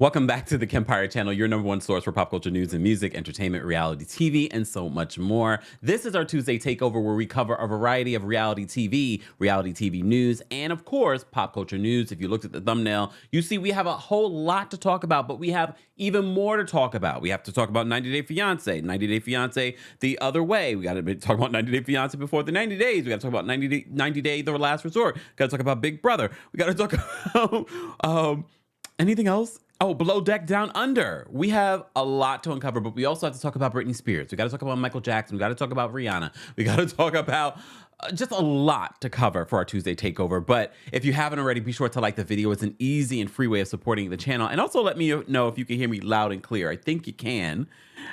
Welcome back to the Kempire channel, your number one source for pop culture news and music, entertainment, reality TV, and so much more. This is our Tuesday takeover where we cover a variety of reality TV news, and of course, pop culture news. If you looked at the thumbnail, you see we have a whole lot to talk about, but we have even more to talk about. We have to talk about 90 Day Fiance, 90 Day Fiance The Other Way. We got to talk about 90 Day Fiance Before the 90 Days. We got to talk about 90 Day The Last Resort. Got to talk about Big Brother. We got to talk about anything else? Oh, Below Deck Down Under. We have a lot to uncover, but we also have to talk about Britney Spears. We got to talk about Michael Jackson. We got to talk about Rihanna. We got to talk about just a lot to cover for our Tuesday takeover. But if you haven't already, be sure to like the video. It's an easy and free way of supporting the channel. And also let me know if you can hear me loud and clear. I think you can.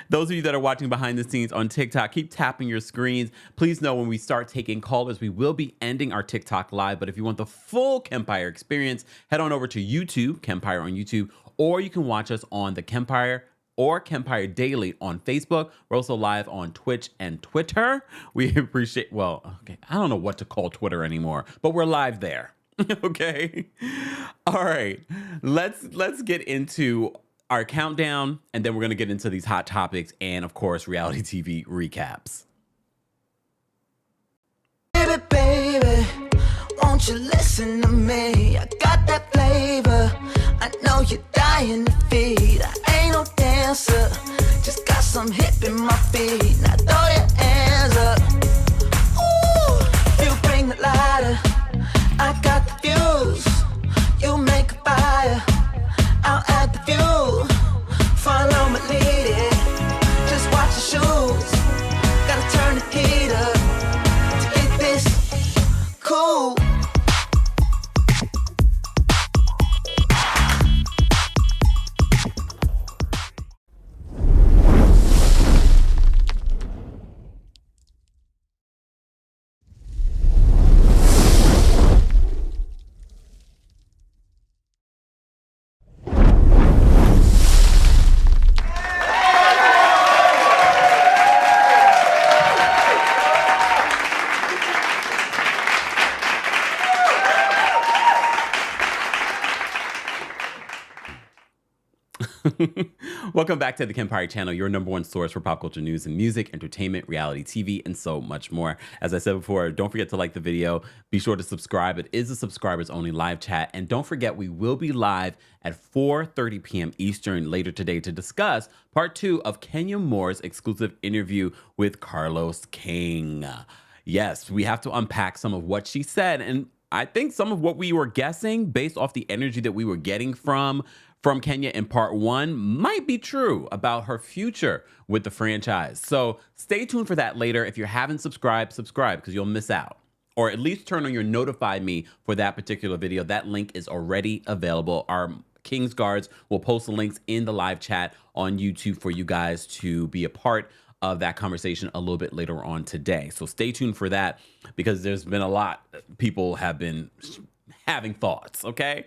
Those of you that are watching behind the scenes on TikTok, keep tapping your screens. Please know when we start taking callers, we will be ending our TikTok live. But if you want the full Kempire experience, head on over to YouTube, Kempire on YouTube, or you can watch us on the Kempire or Kempire Daily on Facebook. We're also live on Twitch and Twitter. We appreciate, well, okay, I don't know what to call Twitter anymore, but we're live there. Okay. All right. Let's get into our countdown, and then we're going to get into these hot topics and, of course, reality TV recaps. Baby, baby, won't you listen to me? I got that flavor. I know you're dying to feed. I ain't no dancer, just got some hip in my feet. Now throw your hands up. Ooh, you bring the lighter. I got the fuse. You make a fire. I'll add the fuel. Follow my lead. Just watch your shoes. Gotta turn the heat up to get this cool. Welcome back to the Kempire channel, your number one source for pop culture news and music, entertainment, reality TV, and so much more. As I said before, don't forget to like the video. Be sure to subscribe. It is a subscribers only live chat. And don't forget, we will be live at 4:30 p.m. Eastern later today to discuss part 2 of Kenya Moore's exclusive interview with Carlos King. Yes, we have to unpack some of what she said. And I think some of what we were guessing based off the energy that we were getting from Kenya in part 1 might be true about her future with the franchise. So stay tuned for that later. If you haven't subscribed, subscribe because you'll miss out. Or at least turn on your notify me for that particular video. That link is already available. Our King's Guards will post the links in the live chat on YouTube for you guys to be a part of that conversation a little bit later on today. So stay tuned for that because there's been a lot. People have been having thoughts, okay?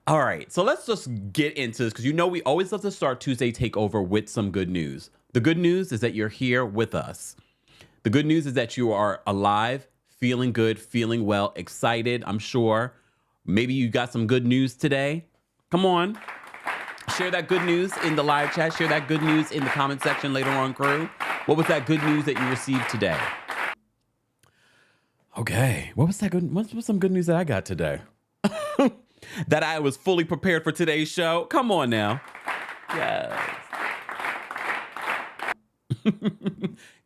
All right, so let's just get into this because you know we always love to start Tuesday Takeover with some good news. The good news is that you're here with us. The good news is that you are alive, feeling good, feeling well, excited, I'm sure. Maybe you got some good news today. Come on. Share that good news in the live chat. Share that good news in the comment section later on, crew. What was that good news that you received today? Okay, what's some good news that I got today? That I was fully prepared for today's show. Come on now. Yes.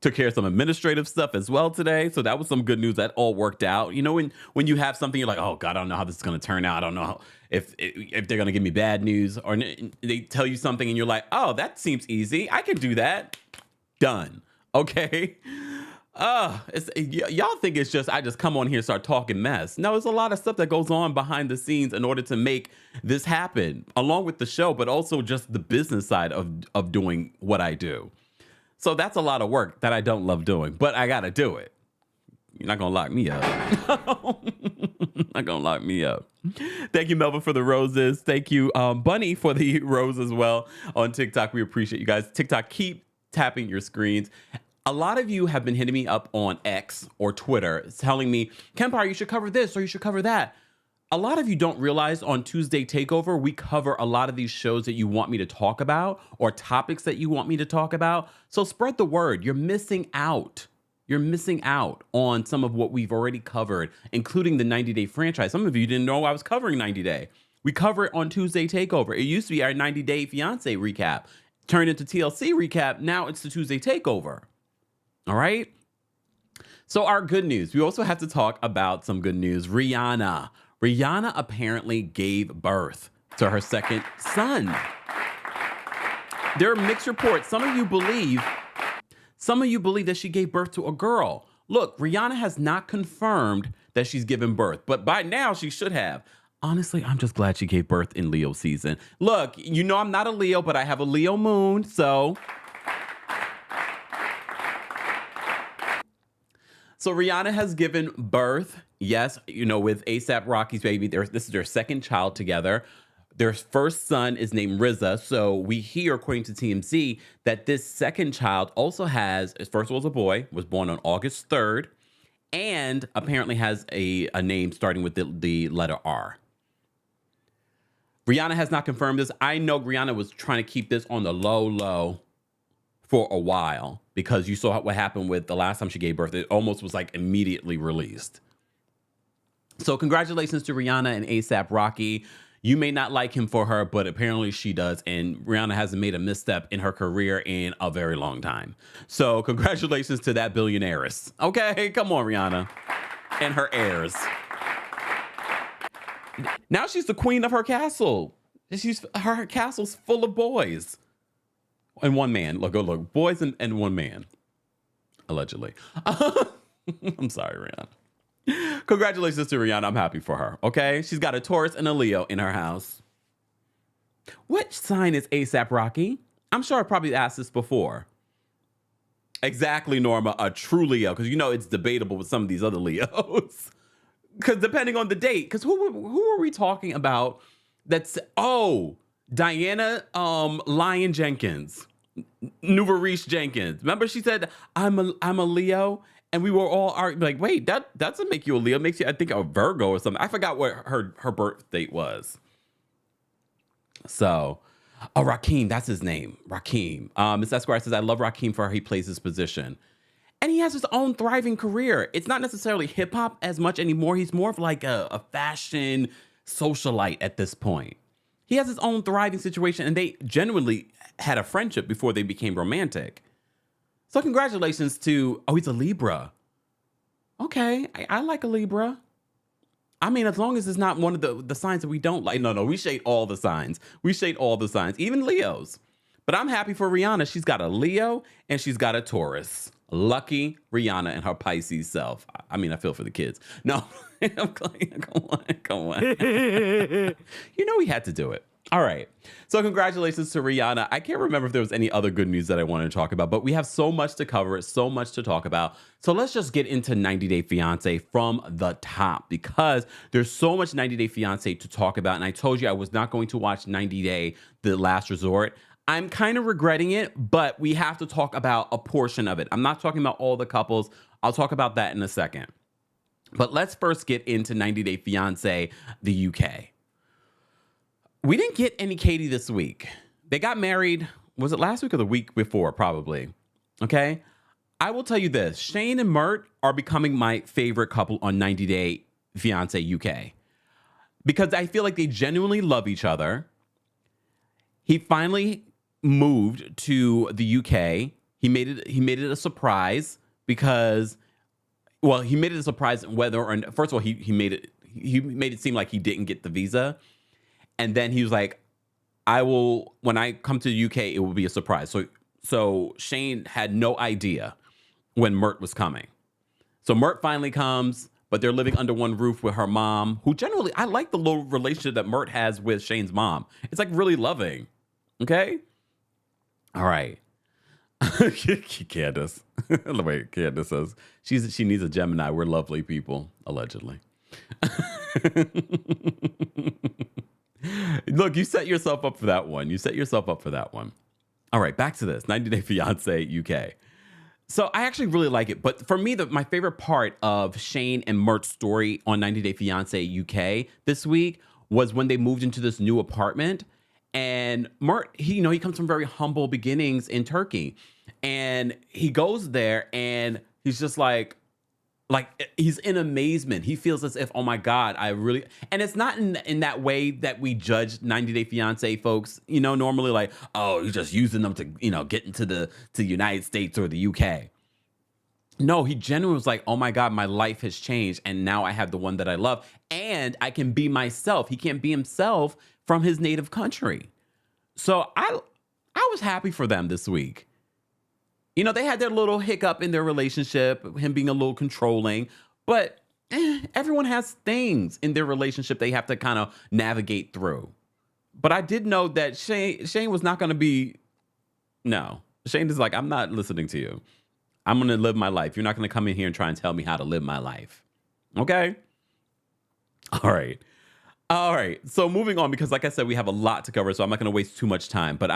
Took care of some administrative stuff as well today. So that was some good news. That all worked out. You know, when you have something, you're like, oh God, I don't know how this is going to turn out. I don't know if they're going to give me bad news, or they tell you something and you're like, oh, that seems easy. I can do that. Done. Okay. Y'all think it's just I just come on here and start talking mess. No, there's a lot of stuff that goes on behind the scenes in order to make this happen, along with the show, but also just the business side of doing what I do. So that's a lot of work that I don't love doing, but I gotta do it. You're not gonna lock me up. Not gonna lock me up. Thank you, Melvin, for the roses. Thank you, Bunny, for the rose as well on TikTok. We appreciate you guys. TikTok, keep tapping your screens. A lot of you have been hitting me up on X or Twitter telling me, Kempire, you should cover this or you should cover that. a lot of you don't realize on Tuesday Takeover, we cover a lot of these shows that you want me to talk about or topics that you want me to talk about. So spread the word. You're missing out. You're missing out on some of what we've already covered, including the 90-day franchise. Some of you didn't know I was covering 90 Day. We cover it on Tuesday Takeover. It used to be our 90-day Fiancé recap, turned into TLC recap. Now it's the Tuesday Takeover. All right? So our good news. We also have to talk about some good news. Rihanna apparently gave birth to her second son. There are mixed reports. Some of you believe that she gave birth to a girl. Look, Rihanna has not confirmed that she's given birth, but by now she should have. Honestly, I'm just glad she gave birth in Leo season. Look, you know I'm not a Leo, but I have a Leo moon, so... So Rihanna has given birth, yes, with A$AP Rocky's baby. This is their second child together. Their first son is named Rizza. So we hear, according to TMZ, that this second child also has, first was a boy, was born on August 3rd, and apparently has a name starting with the letter R. Rihanna has not confirmed this. I know Rihanna was trying to keep this on the low for a while, because you saw what happened with the last time she gave birth. It almost was like immediately released. So congratulations to Rihanna and A$AP Rocky. You may not like him for her, but apparently she does. And Rihanna hasn't made a misstep in her career in a very long time. So congratulations to that billionaires. Okay, come on, Rihanna. And her heirs. Now she's the queen of her castle. Her castle's full of boys. And one man. Look. Boys and one man. Allegedly. I'm sorry, Rihanna. Congratulations to Rihanna. I'm happy for her. Okay? She's got a Taurus and a Leo in her house. Which sign is A$AP Rocky? I'm sure I probably asked this before. Exactly, Norma. A true Leo. Because it's debatable with some of these other Leos. Because depending on the date. Because who are we talking about? Diana Lyon Jenkins. Nuvarish Jenkins. Remember she said, I'm a Leo? And we were all like, wait, that doesn't make you a Leo. It makes you, I think, a Virgo or something. I forgot what her birth date was. So, Rakim, that's his name. Rakim. Miss Esquire says, I love Rakim for how he plays his position. And he has his own thriving career. It's not necessarily hip hop as much anymore. He's more of like a fashion socialite at this point. He has his own thriving situation, and they genuinely had a friendship before they became romantic. So congratulations to, he's a Libra. Okay, I like a Libra. I mean, as long as it's not one of the signs that we don't like. No, we shade all the signs. We shade all the signs, even Leos. But I'm happy for Rihanna. She's got a Leo and she's got a Taurus. Lucky Rihanna and her Pisces self. I mean, I feel for the kids. No, come on. We had to do it. All right. So congratulations to Rihanna. I can't remember if there was any other good news that I wanted to talk about, but we have so much to cover, so much to talk about. So let's just get into 90 Day Fiancé from the top, because there's so much 90 Day Fiancé to talk about. And I told you I was not going to watch 90 Day The Last Resort. I'm kind of regretting it, but we have to talk about a portion of it. I'm not talking about all the couples. I'll talk about that in a second. But let's first get into 90 Day Fiancé, the UK. We didn't get any Katie this week. They got married, was it last week or the week before? Probably. Okay? I will tell you this. Shane and Mert are becoming my favorite couple on 90 Day Fiancé UK. Because I feel like they genuinely love each other. He finally moved to the UK. He made it a surprise because, he made it a surprise whether or not, first of all, he made it seem like he didn't get the visa. And then he was like, when I come to the UK, it will be a surprise. So Shane had no idea when Mert was coming. So Mert finally comes, but they're living under one roof with her mom, who generally, I like the little relationship that Mert has with Shane's mom. It's like really loving. Okay? All right. Candace. The way Candace says, she needs a Gemini. We're lovely people, allegedly. Look, you set yourself up for that one. All right, back to this. 90 Day Fiancé UK. So I actually really like it. But for me, my favorite part of Shane and Mert's story on 90 Day Fiancé UK this week was when they moved into this new apartment. And Mert, he comes from very humble beginnings in Turkey. And he goes there and he's just like he's in amazement. He feels as if, oh my God, and it's not in that way that we judge 90 Day Fiancé folks, normally like, oh, you're just using them to, get into the United States or the UK. No, he genuinely was like, oh my God, my life has changed. And now I have the one that I love and I can be myself. He can't be himself from his native country. So I was happy for them this week. They had their little hiccup in their relationship, him being a little controlling, but everyone has things in their relationship they have to kind of navigate through. But I did know that Shane was not going to be, no. Shane is like, I'm not listening to you. I'm going to live my life. You're not going to come in here and try and tell me how to live my life. Okay? All right. So moving on, because like I said, we have a lot to cover, so I'm not going to waste too much time. But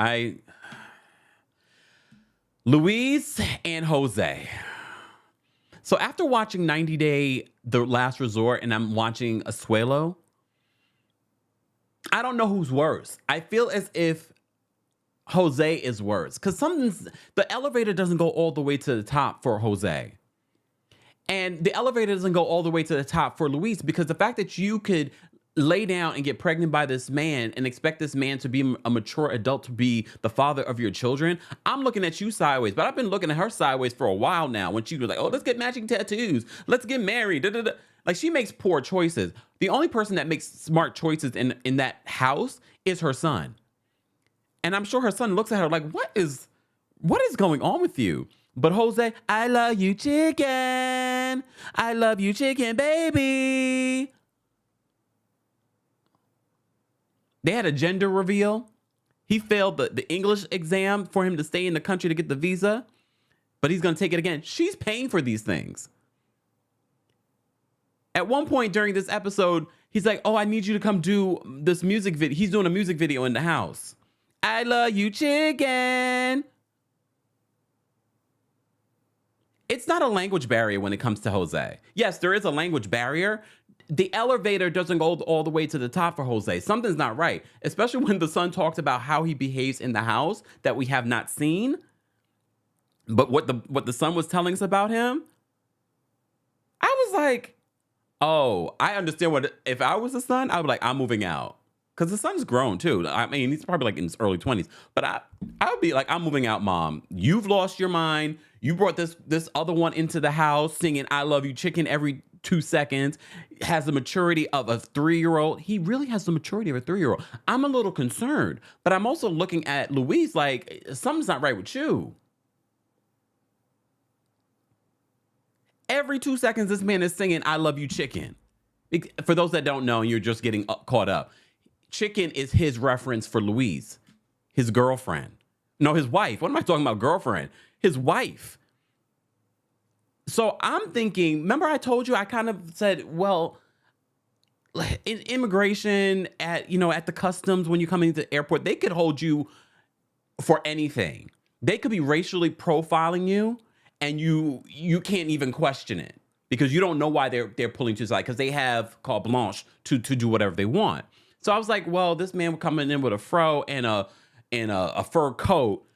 Luis and Jose. So after watching 90 Day, The Last Resort, and I'm watching Asuelo, I don't know who's worse. I feel as if Jose is worse because the elevator doesn't go all the way to the top for Jose. And the elevator doesn't go all the way to the top for Luis because the fact that you could lay down and get pregnant by this man and expect this man to be a mature adult to be the father of your children, I'm looking at you sideways, but I've been looking at her sideways for a while now when she was like, oh, let's get matching tattoos. Let's get married. Da, da, da. Like she makes poor choices. The only person that makes smart choices in that house is her son. And I'm sure her son looks at her like, what is going on with you? But Jose, I love you, chicken. I love you, chicken, baby. They had a gender reveal. He failed the English exam for him to stay in the country to get the visa, but he's going to take it again. She's paying for these things. At one point during this episode, he's like, oh, I need you to come do this music video. He's doing a music video in the house. I love you, chicken. It's not a language barrier when it comes to Jose. Yes, there is a language barrier. The elevator doesn't go all the way to the top for Jose. Something's not right, especially when the son talks about how he behaves in the house that we have not seen. But what the son was telling us about him, I was like, oh, I understand if I was the son, I would be like, I'm moving out. Because the son's grown too. I mean, he's probably like in his early 20s. But I would be like, I'm moving out, mom. You've lost your mind. You brought this other one into the house singing I love you chicken every 2 seconds, has the maturity of a 3-year-old. He really has the maturity of a 3-year-old. I'm a little concerned, but I'm also looking at Luis like something's not right with you. Every 2 seconds, this man is singing I love you chicken. For those that don't know, you're just getting caught up. Chicken is his reference for Luis, his girlfriend. No, his wife. What am I talking about? Girlfriend. His wife. So I'm thinking, remember I told you, I kind of said, well, in immigration at the customs, when you come into the airport, they could hold you for anything. They could be racially profiling you and you can't even question it because you don't know why they're pulling to the side because they have carte blanche to do whatever they want. So I was like, well, this man coming in with a fro and a fur coat,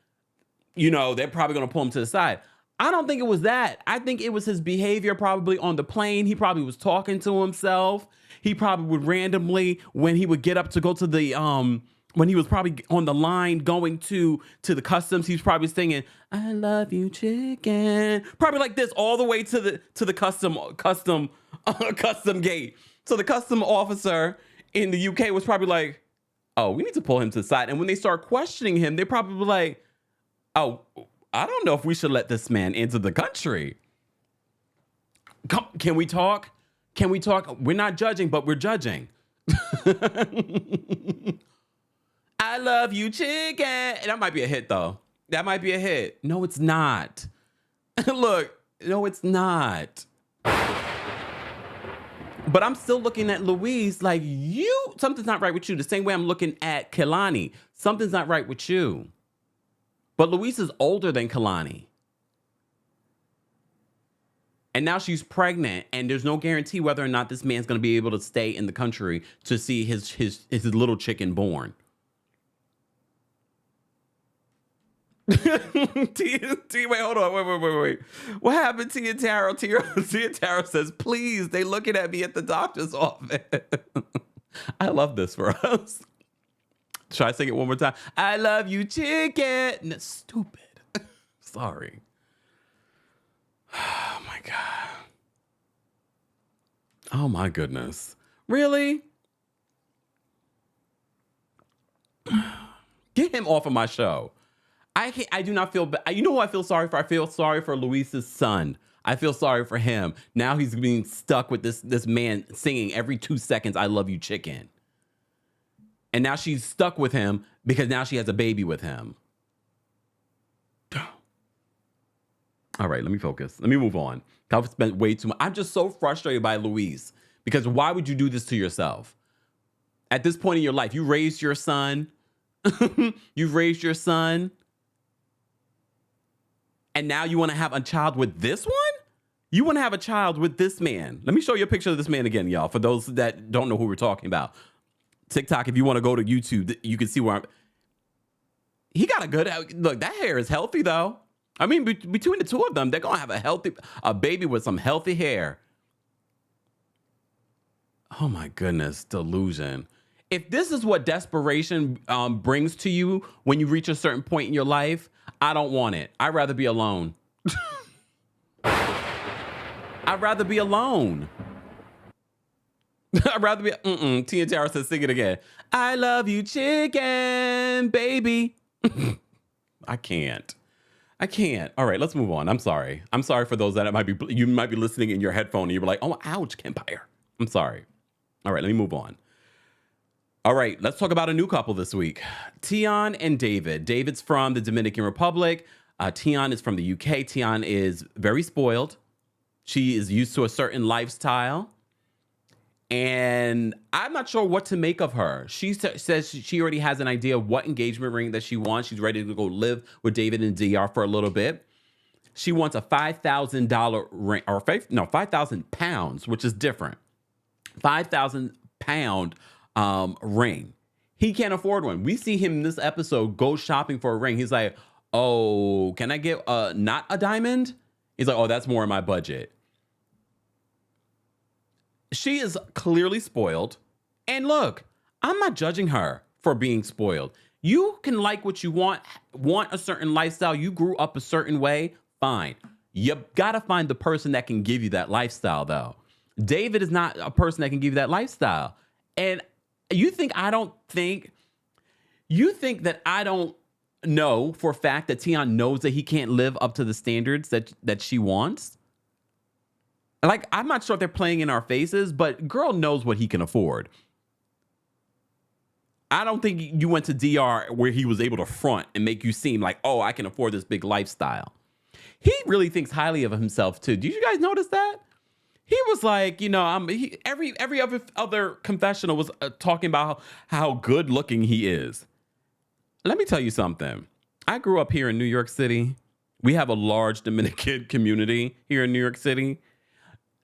they're probably going to pull him to the side. I don't think it was that. I think it was his behavior probably on the plane. He probably was talking to himself. He probably would randomly, when he would get up to go to the, when he was probably on the line going to the customs, he's probably singing, I love you, chicken. Probably like this all the way to the custom gate. So the custom officer in the UK was probably like, oh, we need to pull him to the side. And when they start questioning him, they're probably like, oh, I don't know if we should let this man into the country. Can we talk? Can we talk? We're not judging, but we're judging. I love you, chicken. And that might be a hit, though. That might be a hit. No, it's not. Look, no, it's not. But I'm still looking at Luis like, something's not right with you. The same way I'm looking at Kehlani. Something's not right with you. But Luis is older than Kehlani. And now she's pregnant, and there's no guarantee whether or not this man's going to be able to stay in the country to see his little chicken born. Wait, hold on. Wait. What happened to Tia Taro? Tia Taro says, please, they looking at me at the doctor's office. I love this for us. Should I sing it one more time? I love you, chicken. Stupid. Sorry. Oh my God. Oh my goodness. Really? Get him off of my show. I do not feel bad. You know who I feel sorry for? I feel sorry for Luis's son. I feel sorry for him. Now he's being stuck with this man singing every 2 seconds, I love you, chicken. And now she's stuck with him because now she has a baby with him. All right, let me focus. Let me move on. I've spent way too much. I'm just so frustrated by Luis because why would you do this to yourself? At this point in your life, you raised your son. You've raised your son. And now you want to have a child with this one? You want to have a child with this man. Let me show you a picture of this man again, y'all, for those that don't know who we're talking about. TikTok, if you want to go to YouTube, you can see where I'm. He got a good, look, that hair is healthy though. I mean, between the two of them, they're going to have a baby with some healthy hair. Oh my goodness, delusion. If this is what desperation brings to you when you reach a certain point in your life, I don't want it. I'd rather be alone. I'd rather be alone. I'd rather be, Tia Tara says, sing it again. I love you, chicken, baby. I can't. All right, let's move on. I'm sorry. I'm sorry for those that you might be listening in your headphone and you're like, oh, ouch, Kempire. I'm sorry. All right, let me move on. All right, let's talk about a new couple this week. Tian and David. David's from the Dominican Republic. Tian is from the UK. Tian is very spoiled. She is used to a certain lifestyle. And I'm not sure what to make of her. She says she already has an idea of what engagement ring that she wants. She's ready to go live with David in DR for a little bit. She wants a $5,000 ring, or 5,000 pounds, which is different. 5,000 pound ring. He can't afford one. We see him in this episode go shopping for a ring. He's like, oh, can I get not a diamond? He's like, oh, that's more in my budget. She is clearly spoiled. And look, I'm not judging her for being spoiled. You can like what you want a certain lifestyle. You grew up a certain way, fine. You gotta find the person that can give you that lifestyle, though. David is not a person that can give you that lifestyle. And you think that I don't know for a fact that Tian knows that he can't live up to the standards that she wants? Like, I'm not sure if they're playing in our faces, but girl knows what he can afford. I don't think you went to DR where he was able to front and make you seem like, oh, I can afford this big lifestyle. He really thinks highly of himself too. Did you guys notice that? He was like, every other confessional was talking about how good looking he is. Let me tell you something. I grew up here in New York City. We have a large Dominican community here in New York City.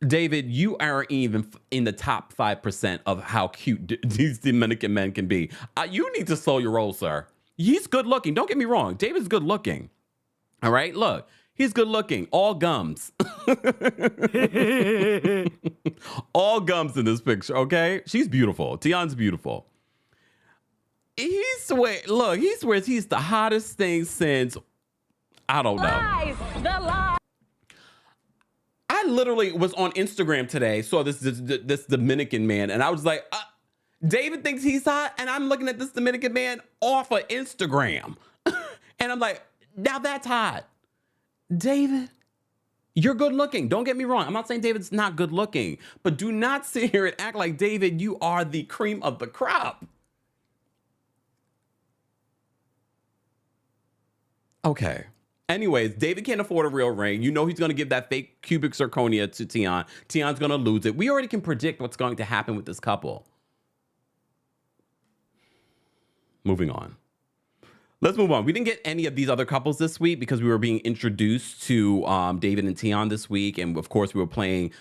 David, you aren't even in the top 5% of how cute these Dominican men can be. You need to slow your roll, sir. He's good looking. Don't get me wrong. David's good looking. All right, look. He's good looking. All gums. All gums in this picture, okay? She's beautiful. Tian's beautiful. He swears he's the hottest thing since, I don't know. Lies, the lie. I literally was on Instagram today, saw this Dominican man, and I was like, David thinks he's hot, and I'm looking at this Dominican man off of Instagram. And I'm like, now that's hot. David, you're good looking. Don't get me wrong. I'm not saying David's not good looking, but do not sit here and act like, David, you are the cream of the crop. Okay. Anyways, David can't afford a real ring. You know he's going to give that fake cubic zirconia to Tian. Tian's going to lose it. We already can predict what's going to happen with this couple. Moving on. Let's move on. We didn't get any of these other couples this week because we were being introduced to David and Tion this week. And of course, we were playing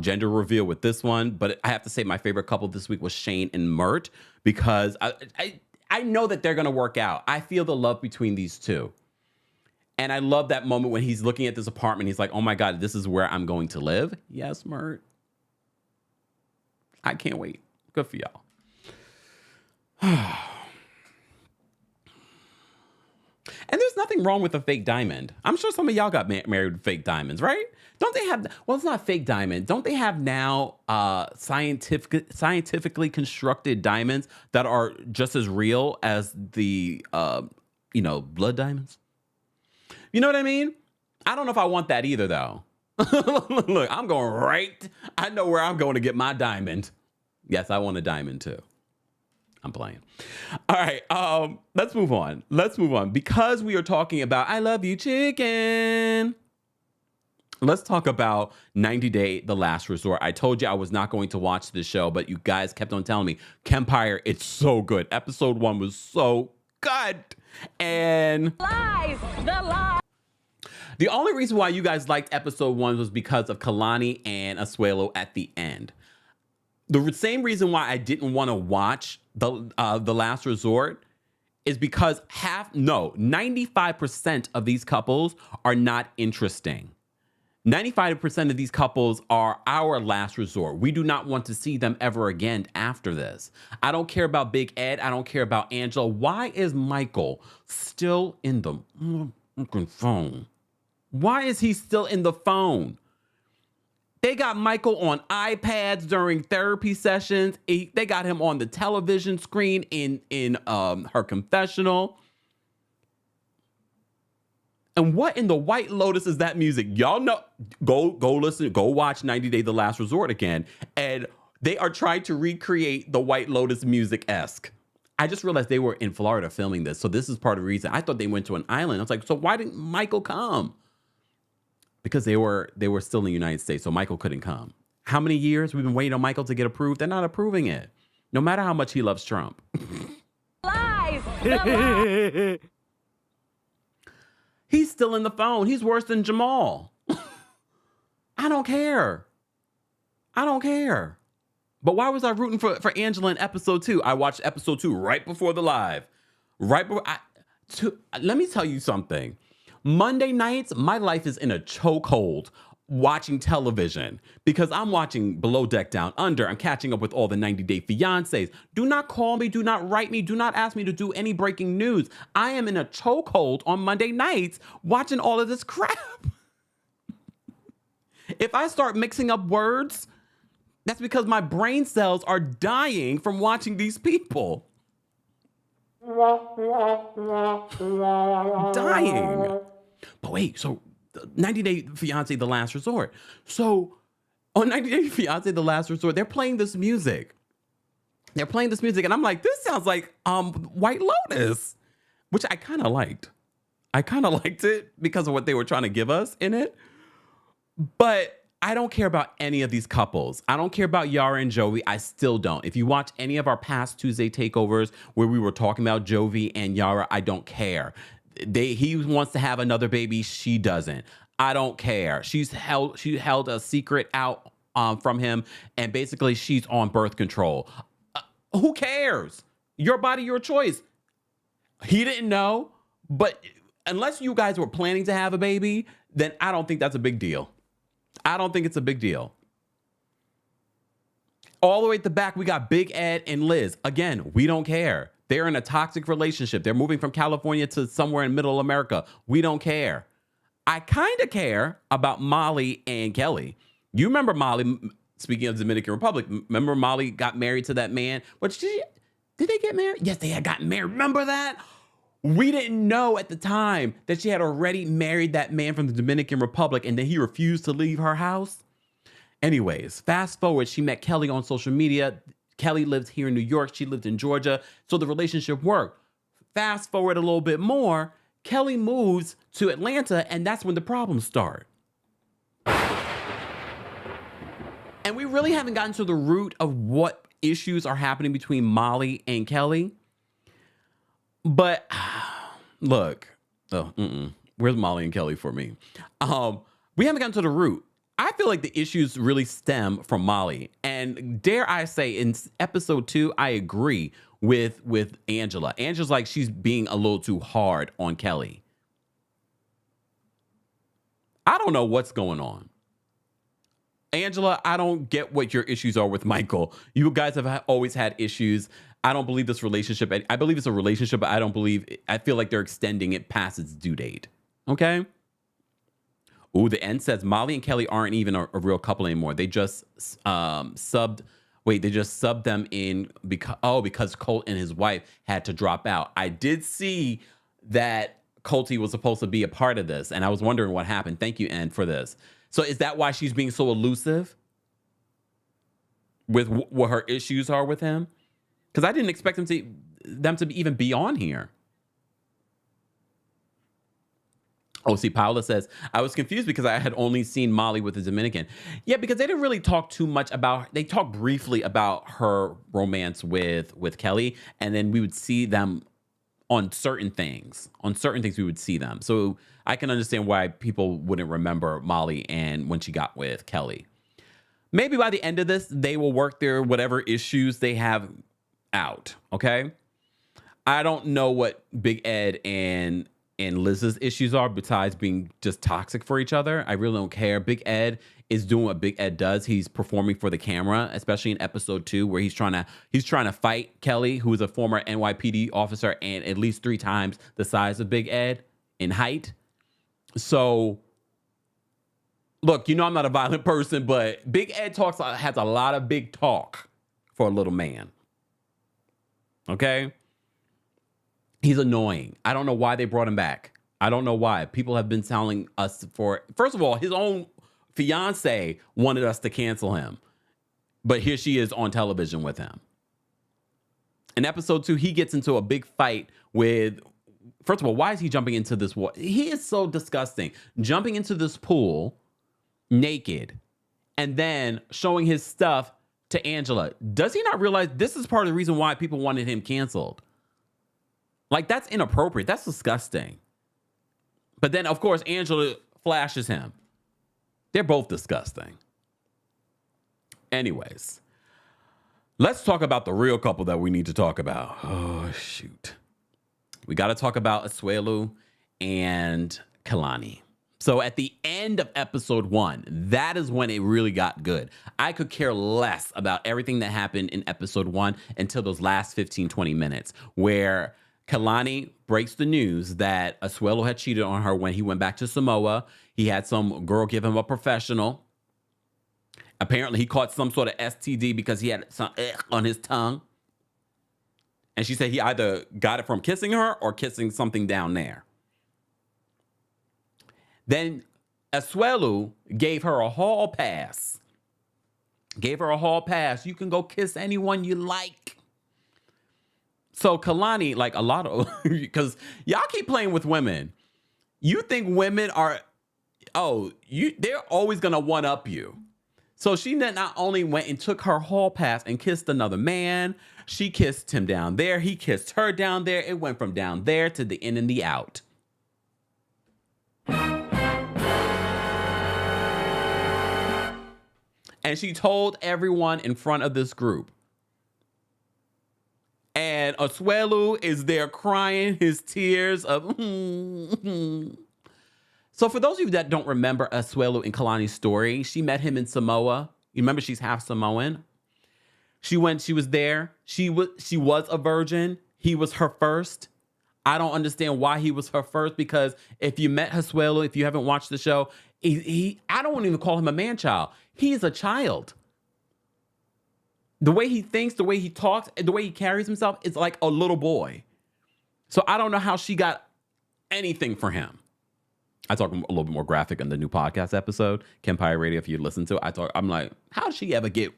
gender reveal with this one. But I have to say my favorite couple this week was Shane and Mert because I know that they're going to work out. I feel the love between these two. And I love that moment when he's looking at this apartment. He's like, oh my God, this is where I'm going to live. Yes, Mert. I can't wait. Good for y'all. And there's nothing wrong with a fake diamond. I'm sure some of y'all got married with fake diamonds, right? Don't they have, well, it's not fake diamond. Don't they have now scientifically constructed diamonds that are just as real as the, blood diamonds? You know what I mean? I don't know if I want that either, though. Look, I'm going right. I know where I'm going to get my diamond. Yes, I want a diamond too. I'm playing. All right. Let's move on. Because we are talking about I Love You Chicken. Let's talk about 90 Day The Last Resort. I told you I was not going to watch this show, but you guys kept on telling me, Kempire, it's so good. Episode 1 was so good. And the only reason why you guys liked episode 1 was because of Kalani and Asuelo at the end. The same reason why I didn't want to watch the Last Resort is because 95% of these couples are not interesting. 95% of these couples are our last resort. We do not want to see them ever again after this. I don't care about Big Ed. I don't care about Angela. Why is Michael still in the phone? Why is he still in the phone? They got Michael on iPads during therapy sessions. They got him on the television screen in her confessional. And what in the White Lotus is that music? Y'all know, go listen, go watch 90 Day The Last Resort again. And they are trying to recreate the White Lotus music-esque. I just realized they were in Florida filming this. So this is part of the reason. I thought they went to an island. I was like, so why didn't Michael come? Because they were still in the United States, so Michael couldn't come. How many years we've been waiting on Michael to get approved? They're not approving it. No matter how much he loves Trump. Lies! He's still in the phone. He's worse than Jamal. I don't care. But why was I rooting for Angela in episode 2? I watched episode 2 right before the live. Let me tell you something. Monday nights, my life is in a chokehold watching television because I'm watching Below Deck Down Under. I'm catching up with all the 90 Day Fiancés. Do not call me. Do not write me. Do not ask me to do any breaking news. I am in a chokehold on Monday nights watching all of this crap. If I start mixing up words, that's because my brain cells are dying from watching these people. Dying. But wait, so 90 Day Fiancé The Last Resort. So on 90 Day Fiancé The Last Resort, they're playing this music. And I'm like, this sounds like White Lotus, which I kind of liked. I kind of liked it because of what they were trying to give us in it. But I don't care about any of these couples. I don't care about Yara and Jovi. I still don't. If you watch any of our past Tuesday takeovers where we were talking about Jovi and Yara, I don't care. He wants to have another baby. She doesn't. I don't care. She held a secret out from him, and basically she's on birth control. Who cares? Your body, your choice. He didn't know, but unless you guys were planning to have a baby, then I don't think that's a big deal. I don't think it's a big deal. All the way at the back, we got Big Ed and Liz. Again, we don't care. They're in a toxic relationship. They're moving from California to somewhere in middle America. We don't care. I kind of care about Molly and Kelly. You remember Molly, speaking of Dominican Republic, remember Molly got married to that man? Did they get married? Yes, they had gotten married. Remember that? We didn't know at the time that she had already married that man from the Dominican Republic and that he refused to leave her house. Anyways, fast forward, she met Kelly on social media. Kelly lives here in New York. She lived in Georgia. So the relationship worked. Fast forward a little bit more, Kelly moves to Atlanta, and that's when the problems start. And we really haven't gotten to the root of what issues are happening between Molly and Kelly. But Look, where's Molly and Kelly for me? We haven't gotten to the root. I feel like the issues really stem from Molly. And dare I say, in episode 2, I agree with Angela. Angela's like she's being a little too hard on Kelly. I don't know what's going on. Angela, I don't get what your issues are with Michael. You guys have always had issues. I don't believe this relationship. I believe it's a relationship, but I feel like they're extending it past its due date. Okay? Ooh, the end says Molly and Kelly aren't even a real couple anymore. They just subbed them in because Colt and his wife had to drop out. I did see that Colty was supposed to be a part of this, and I was wondering what happened. Thank you, Ann, for this. So is that why she's being so elusive with what her issues are with him? Because I didn't expect them to even be on here. Oh, see, Paula says, I was confused because I had only seen Molly with the Dominican. Yeah, because they didn't really talk too much they talked briefly about her romance with Kelly, and then we would see them on certain things. On certain things, we would see them. So I can understand why people wouldn't remember Molly and when she got with Kelly. Maybe by the end of this, they will work their whatever issues they have out, okay? I don't know what Big Ed and Liz's issues are besides being just toxic for each other. I really don't care. Big Ed is doing what Big Ed does. He's performing for the camera, especially in episode 2, where he's trying to fight Kelly, who is a former NYPD officer and at least 3 times the size of Big Ed in height. So, look, I'm not a violent person, but Big Ed has a lot of big talk for a little man. Okay? He's annoying. I don't know why they brought him back. I don't know why. People have been telling us first of all, his own fiance wanted us to cancel him. But here she is on television with him. In episode 2, he gets into a big fight with, first of all, why is he jumping into this water? He is so disgusting. Jumping into this pool naked and then showing his stuff to Angela. Does he not realize this is part of the reason why people wanted him canceled? Like, that's inappropriate. That's disgusting. But then, of course, Angela flashes him. They're both disgusting. Anyways, let's talk about the real couple that we need to talk about. Oh, shoot. We got to talk about Asuelu and Kalani. So at the end of episode 1, that is when it really got good. I could care less about everything that happened in episode 1 until those last 15, 20 minutes where Kalani breaks the news that Asuelu had cheated on her when he went back to Samoa. He had some girl give him a professional. Apparently, he caught some sort of STD because he had some on his tongue. And she said he either got it from kissing her or kissing something down there. Then Asuelu gave her a hall pass. You can go kiss anyone you like. So Kalani, like a lot of, because y'all keep playing with women. You think women are, they're always going to one up you. So she not only went and took her hall pass and kissed another man, she kissed him down there. He kissed her down there. It went from down there to the in and the out. And she told everyone in front of this group. And Asuelu is there crying his tears of. So for those of you that don't remember Asuelu and Kalani's story, she met him in Samoa. You remember she's half Samoan. She was there. She was a virgin. He was her first. I don't understand why he was her first, because if you met Asuelu, if you haven't watched the show, I don't even call him a man-child. He's a child. The way he thinks, the way he talks, the way he carries himself is like a little boy. So I don't know how she got anything for him. I talk a little bit more graphic in the new podcast episode, Kempire Radio, if you listen to it. I'm like, how did she ever get,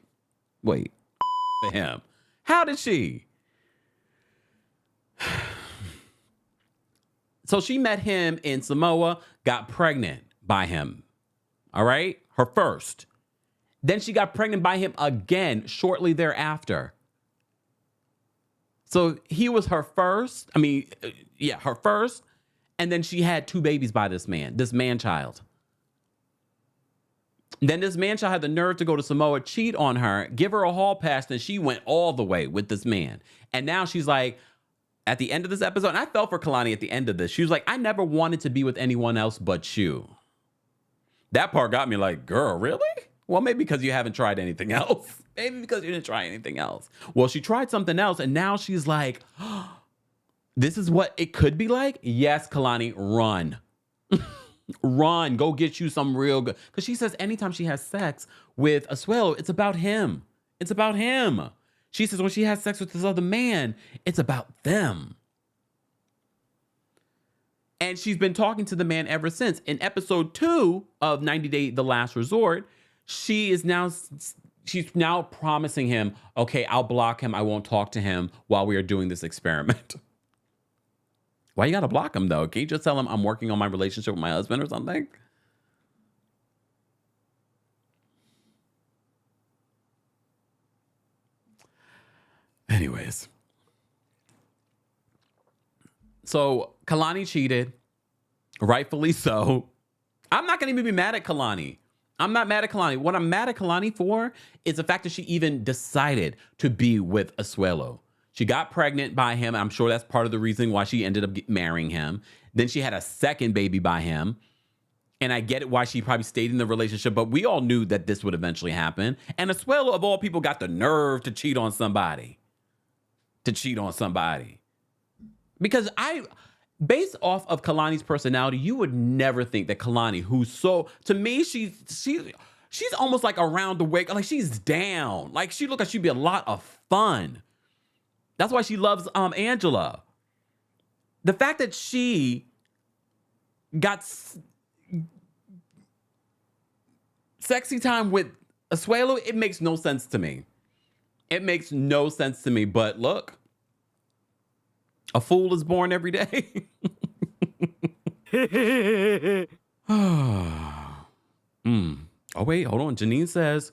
for him? How did she? So she met him in Samoa, got pregnant by him. All right? Her first. Then she got pregnant by him again shortly thereafter. So he was her first. Her first. And then she had 2 babies by this man child. Then this man child had the nerve to go to Samoa, cheat on her, give her a hall pass, and she went all the way with this man. And now she's like, at the end of this episode, and I felt for Kalani at the end of this, she was like, I never wanted to be with anyone else but you. That part got me like, girl, really? Well, maybe because you haven't tried anything else. Maybe because you didn't try anything else. Well, she tried something else, and now she's like, oh, this is what it could be like? Yes, Kalani, run. Run, go get you some real good. Because she says anytime she has sex with Asuelo, it's about him. It's about him. She says when she has sex with this other man, it's about them. And she's been talking to the man ever since. In episode 2 of 90 Day The Last Resort, she's now promising him, okay, I'll block him. I won't talk to him while we are doing this experiment. Why you gotta block him though? Can you just tell him I'm working on my relationship with my husband or something? Anyways. So Kalani cheated, rightfully so. I'm not gonna even be mad at Kalani. I'm not mad at Kalani. What I'm mad at Kalani for is the fact that she even decided to be with Asuelo. She got pregnant by him. I'm sure that's part of the reason why she ended up marrying him. Then she had a second baby by him. And I get it why she probably stayed in the relationship, but we all knew that this would eventually happen. And Asuelo, of all people, got the nerve to cheat on somebody. Because based off of Kalani's personality, you would never think that Kalani, who's so, to me, she's almost like around the way, like she's down. Like she look like she'd be a lot of fun. That's why she loves Angela. The fact that she got sexy time with Asuelo, it makes no sense to me. It makes no sense to me. But look, a fool is born every day. Oh, wait, hold on. Janine says,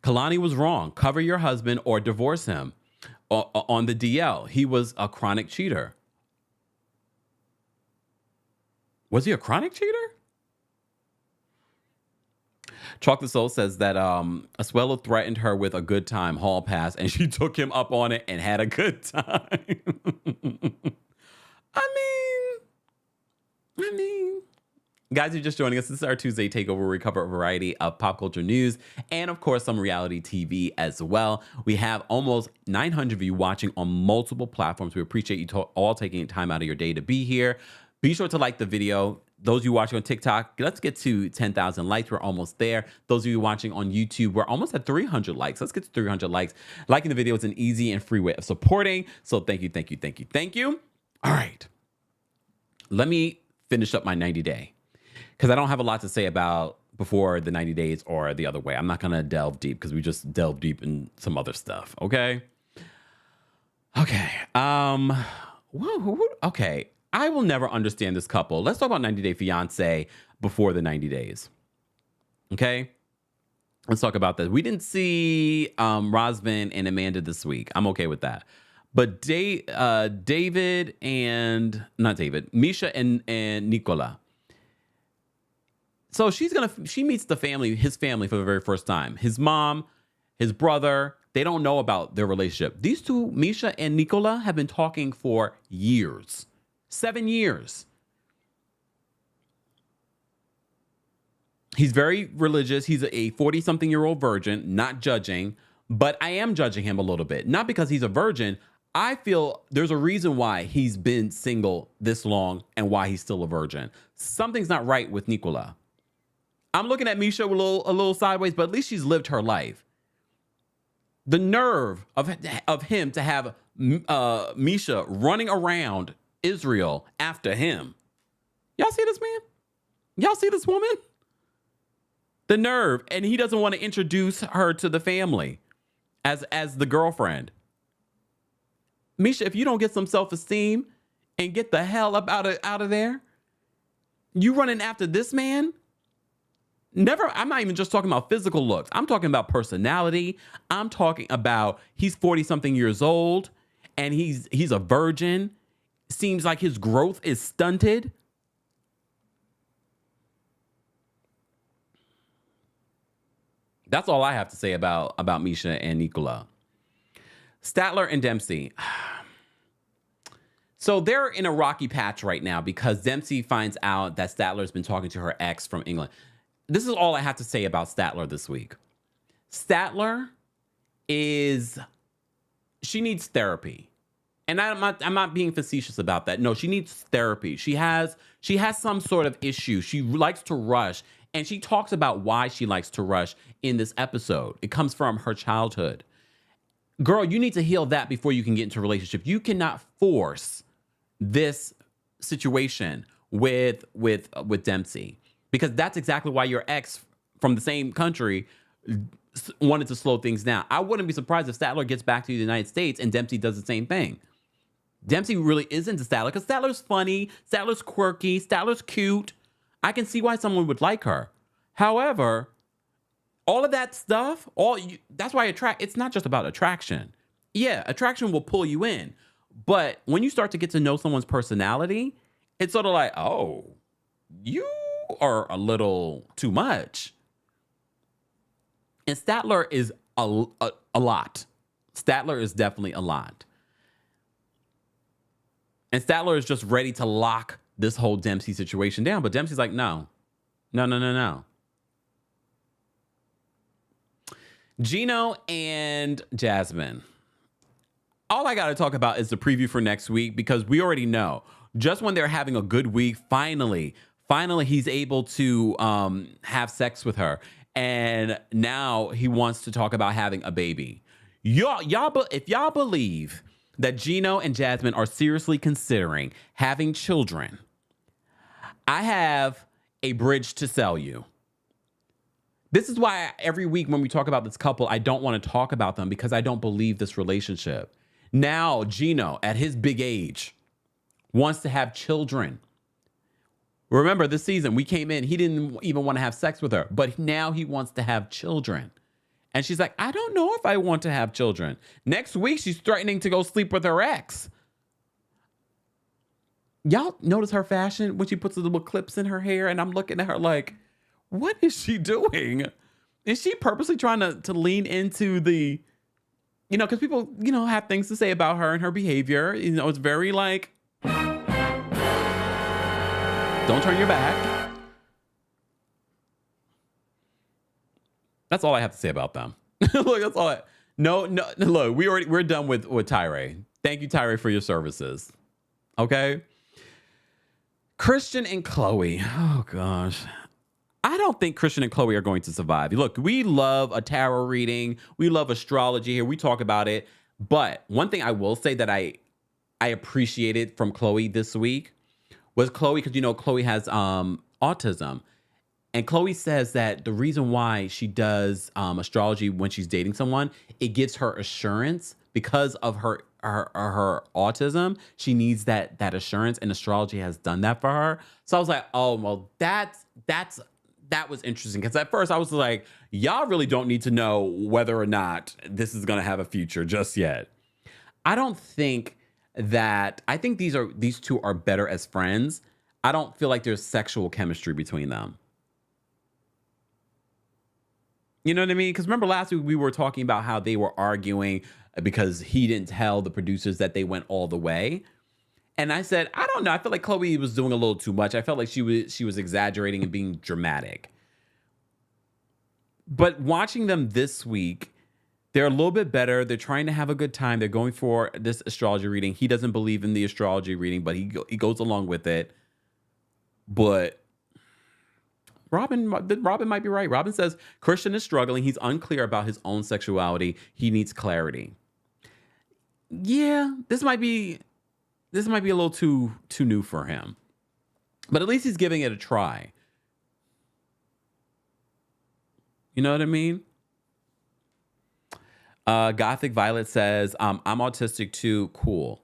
Kalani was wrong. Cover your husband or divorce him. On the DL, he was a chronic cheater. Was he a chronic cheater? Chocolate Soul says that Asuelo threatened her with a good time hall pass, and she took him up on it and had a good time. I mean, guys, you're just joining us. This is our Tuesday takeover where we cover a variety of pop culture news and, of course, some reality TV as well. We have almost 900 of you watching on multiple platforms. We appreciate you all taking time out of your day to be here. Be sure to like the video. Those of you watching on TikTok, let's get to 10,000 likes. We're almost there. Those of you watching on YouTube, we're almost at 300 likes. Let's get to 300 likes. Liking the video is an easy and free way of supporting. So thank you, thank you, thank you, thank you. All right. Let me finish up my 90 day. Because I don't have a lot to say about before the 90 days or the other way. I'm not going to delve deep because we just delve deep in some other stuff. Okay. Okay. Okay. I will never understand this couple. Let's talk about 90 Day Fiancé before the 90 days. Okay. Let's talk about this. We didn't see Rosvin and Amanda this week. I'm okay with that. But David and not David, Misha and Nicola. So she meets his family for the very first time. His mom, his brother, they don't know about their relationship. These two, Misha and Nicola, have been talking for years. 7 years. He's very religious. He's a 40-something-year-old virgin, not judging, but I am judging him a little bit. Not because he's a virgin. I feel there's a reason why he's been single this long and why he's still a virgin. Something's not right with Nicola. I'm looking at Misha a little sideways, but at least she's lived her life. The nerve of him to have Misha running around Israel after him. Y'all see this man? Y'all see this woman? The nerve. And he doesn't want to introduce her to the family as the girlfriend. Misha, if you don't get some self-esteem and get the hell up out of there, you running after this man? I'm not even just talking about physical looks. I'm talking about personality. I'm talking about he's 40-something years old and he's a virgin. Seems like his growth is stunted. That's all I have to say about Misha and Nicola. Statler and Dempsey. So they're in a rocky patch right now because Dempsey finds out that Statler's been talking to her ex from England. This is all I have to say about Statler this week. Statler she needs therapy. And I'm not being facetious about that. No, she needs therapy. She has some sort of issue. She likes to rush, and she talks about why she likes to rush in this episode. It comes from her childhood. Girl, you need to heal that before you can get into a relationship. You cannot force this situation with Dempsey, because that's exactly why your ex from the same country wanted to slow things down. I wouldn't be surprised if Statler gets back to the United States and Dempsey does the same thing. Dempsey really is into Statler because Statler's funny, Statler's quirky, Statler's cute. I can see why someone would like her. However, all of that stuff, that's why it's not just about attraction. Yeah, attraction will pull you in. But when you start to get to know someone's personality, it's sort of like, oh, you are a little too much. And Statler is a lot. Statler is definitely a lot. And Statler is just ready to lock this whole Dempsey situation down. But Dempsey's like, no. Gino and Jasmine. All I got to talk about is the preview for next week, because we already know just when they're having a good week, finally he's able to have sex with her. And now he wants to talk about having a baby. If y'all believe that Gino and Jasmine are seriously considering having children, I have a bridge to sell you. This is why every week when we talk about this couple, I don't want to talk about them, because I don't believe this relationship. Now, Gino, at his big age, wants to have children. Remember, this season, we came in, he didn't even want to have sex with her, but now he wants to have children. And she's like, I don't know if I want to have children. Next week, she's threatening to go sleep with her ex. Y'all notice her fashion when she puts the little clips in her hair, and I'm looking at her like, what is she doing? Is she purposely trying to lean into the, because people, have things to say about her and her behavior. It's very like, don't turn your back. That's all I have to say about them. Look, that's all. No. Look, we're done with Tyree. Thank you, Tyree, for your services. Okay. Christian and Chloe. Oh gosh, I don't think Christian and Chloe are going to survive. Look, we love a tarot reading. We love astrology here. We talk about it. But one thing I will say that I appreciated from Chloe this week was Chloe, because Chloe has autism. And Chloe says that the reason why she does astrology when she's dating someone, it gives her assurance because of her autism. She needs that assurance, and astrology has done that for her. So I was like, oh, well, that was interesting, because at first I was like, y'all really don't need to know whether or not this is going to have a future just yet. I think these two are better as friends. I don't feel like there's sexual chemistry between them. You know what I mean? Because remember last week we were talking about how they were arguing because he didn't tell the producers that they went all the way. And I said, I don't know. I feel like Chloe was doing a little too much. I felt like she was exaggerating and being dramatic. But watching them this week, they're a little bit better. They're trying to have a good time. They're going for this astrology reading. He doesn't believe in the astrology reading, but he goes along with it. But Robin might be right. Robin says Christian is struggling. He's unclear about his own sexuality. He needs clarity. Yeah, this might be a little too new for him. But at least he's giving it a try. You know what I mean? Gothic Violet says, I'm autistic too. Cool.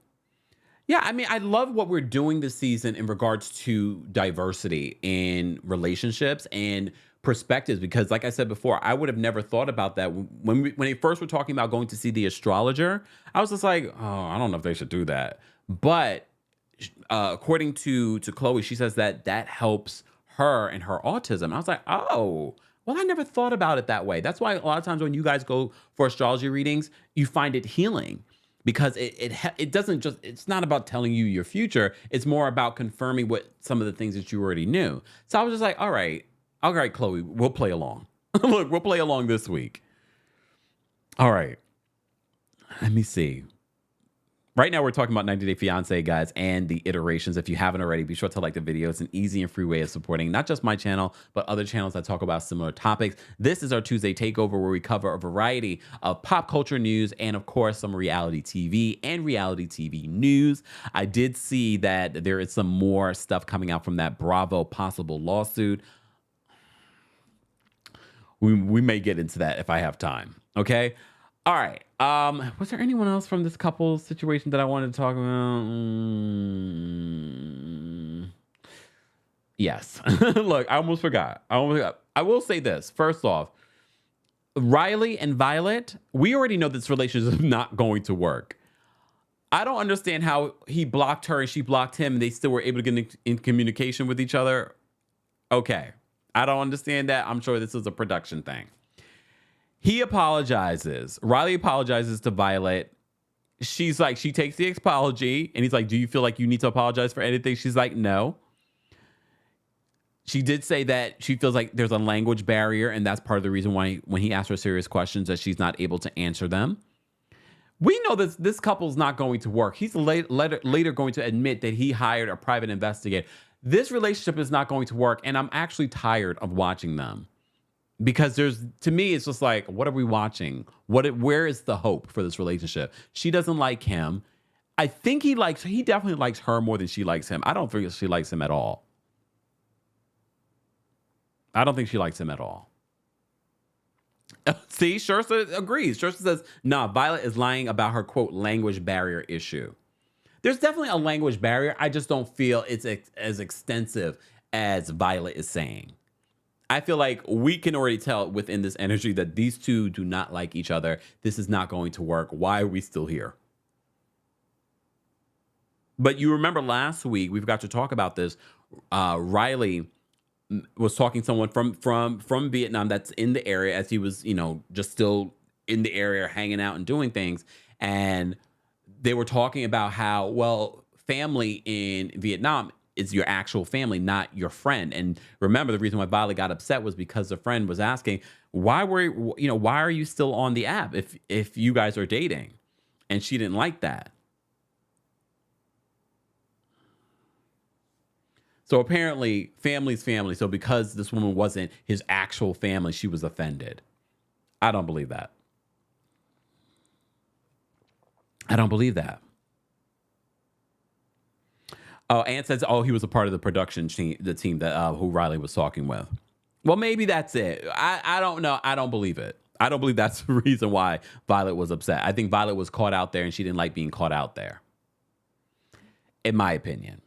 Yeah, I mean, I love what we're doing this season in regards to diversity in relationships and perspectives, because like I said before, I would have never thought about that. When they first were talking about going to see the astrologer, I was just like, oh, I don't know if they should do that. But according to Chloe, she says that helps her and her autism. I was like, oh, well, I never thought about it that way. That's why a lot of times when you guys go for astrology readings, you find it healing because it doesn't just, it's not about telling you your future. It's more about confirming what some of the things that you already knew. So I was just like, all right, Chloe, we'll play along. Look, we'll play along this week. All right. Let me see. Right now, we're talking about 90 Day Fiancé, guys, and the iterations. If you haven't already, be sure to like the video. It's an easy and free way of supporting not just my channel, but other channels that talk about similar topics. This is our Tuesday Takeover, where we cover a variety of pop culture news and, of course, some reality TV and reality TV news. I did see that there is some more stuff coming out from that Bravo possible lawsuit. We may get into that if I have time. Okay. All right. Was there anyone else from this couple situation that I wanted to talk about? Yes. Look, I almost forgot. I will say this. First off, Riley and Violet, we already know this relationship is not going to work. I don't understand how he blocked her and she blocked him and they still were able to get in communication with each other. Okay. I don't understand that. I'm sure this is a production thing. He apologizes. Riley apologizes to Violet. She's like, she takes the apology and he's like, do you feel like you need to apologize for anything? She's like, no. She did say that she feels like there's a language barrier and that's part of the reason why when he asked her serious questions that she's not able to answer them. We know this couple's not going to work. He's later going to admit that he hired a private investigator. This relationship is not going to work and I'm actually tired of watching them. Because to me, it's just like, what are we watching? Where is the hope for this relationship? She doesn't like him. I think he definitely likes her more than she likes him. I don't think she likes him at all. I don't think she likes him at all. See, Shersa agrees. Shersa says, nah, Violet is lying about her, quote, language barrier issue. There's definitely a language barrier. I just don't feel it's as extensive as Violet is saying. I feel like we can already tell within this energy that these two do not like each other. This is not going to work. Why are we still here? But you remember last week, we forgot to talk about this. Riley was talking to someone from Vietnam that's in the area as he was, just still in the area hanging out and doing things. And they were talking about how, well, family in Vietnam is your actual family, not your friend. And remember, the reason why Violet got upset was because the friend was asking, why are you still on the app if you guys are dating? And she didn't like that. So apparently family's family. So because this woman wasn't his actual family, she was offended. I don't believe that. I don't believe that. Oh, Ann says, he was a part of the production team, the team that who Riley was talking with. Well, maybe that's it. I don't know. I don't believe it. I don't believe that's the reason why Violet was upset. I think Violet was caught out there and she didn't like being caught out there. In my opinion.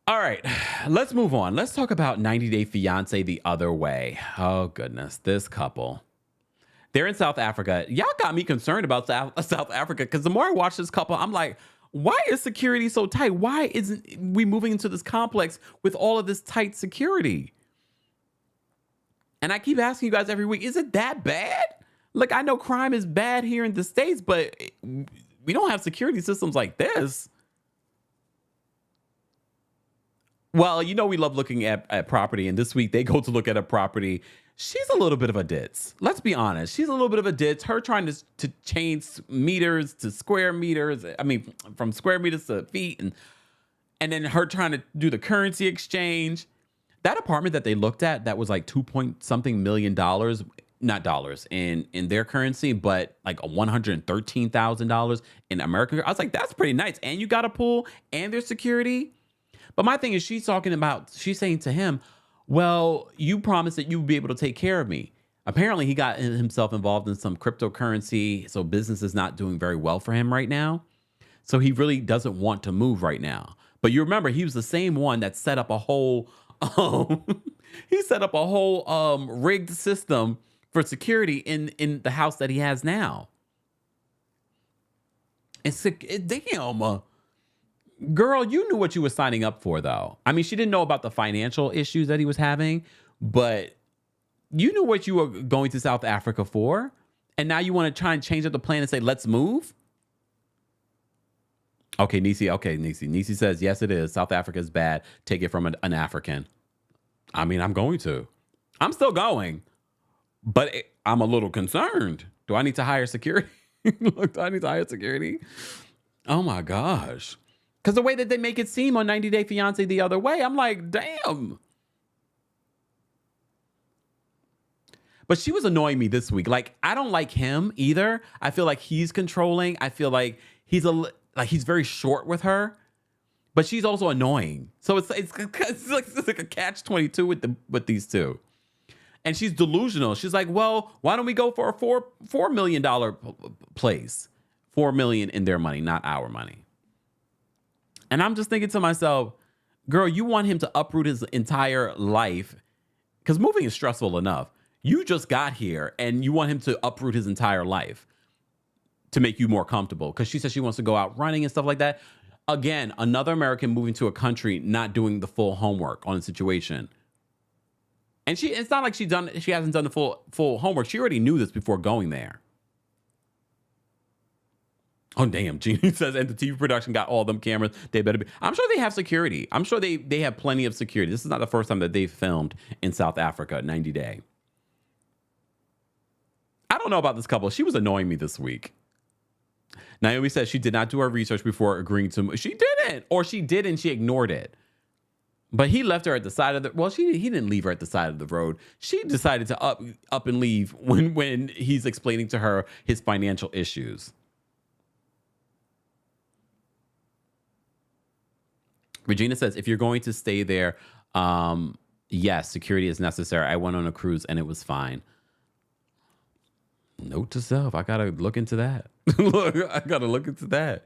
All right, let's move on. Let's talk about 90 Day Fiancé The Other Way. Oh, goodness. This couple. They're in South Africa. Y'all got me concerned about South Africa because the more I watch this couple, I'm like, why is security so tight? Why isn't we moving into this complex with all of this tight security? And I keep asking you guys every week, is it that bad? Like, I know crime is bad here in the States, but we don't have security systems like this. Well, we love looking at property. And this week they go to look at a property. She's a little bit of a ditz. Let's be honest. She's a little bit of a ditz. Her trying to change meters to square meters. I mean, from square meters to feet. And then her trying to do the currency exchange. That apartment that they looked at, that was like $2-point-something million, not dollars in their currency, but like $113,000 in American. I was like, that's pretty nice. And you got a pool and there's security. But my thing is, she's saying to him, well, you promised that you would be able to take care of me. Apparently, he got himself involved in some cryptocurrency, so business is not doing very well for him right now. So he really doesn't want to move right now. But you remember, he was the same one that set up a whole, rigged system for security in the house that he has now. Damn. Girl, you knew what you were signing up for, though. I mean, she didn't know about the financial issues that he was having, but You knew what you were going to South Africa for, and now you want to try and change up the plan and say, let's move? Okay, Nisi. Okay, Nisi. Nisi says, yes, it is. South Africa is bad. Take it from an African. I mean, I'm going to. I'm still going, but I'm a little concerned. Do I need to hire security? Look, do I need to hire security? Oh my gosh. Because the way that they make it seem on 90 Day Fiancé The Other Way, I'm like, damn. But she was annoying me this week. Like, I don't like him either. I feel like he's controlling. I feel like he's very short with her, but she's also annoying. So it's like a catch-22 with these two. And she's delusional. She's like, well, why don't we go for a $4 million place? $4 million in their money, not our money. And I'm just thinking to myself, girl, you want him to uproot his entire life, because moving is stressful enough. You just got here and you want him to uproot his entire life to make you more comfortable. Because she says she wants to go out running and stuff like that. Again, another American moving to a country, not doing the full homework on the situation. And it's not like she hasn't done the full homework. She already knew this before going there. Oh, damn. Jeannie says, and the TV production got all them cameras. They better be. I'm sure they have security. I'm sure they have plenty of security. This is not the first time that they've filmed in South Africa, 90 Day. I don't know about this couple. She was annoying me this week. Naomi says she did not do her research before agreeing to. She didn't. Or she did and she ignored it. But he left her at the side of the. Well, he didn't leave her at the side of the road. She decided to up and leave when he's explaining to her his financial issues. Regina says, if you're going to stay there, yes, security is necessary. I went on a cruise and it was fine. Note to self, I gotta look into that. I gotta look into that.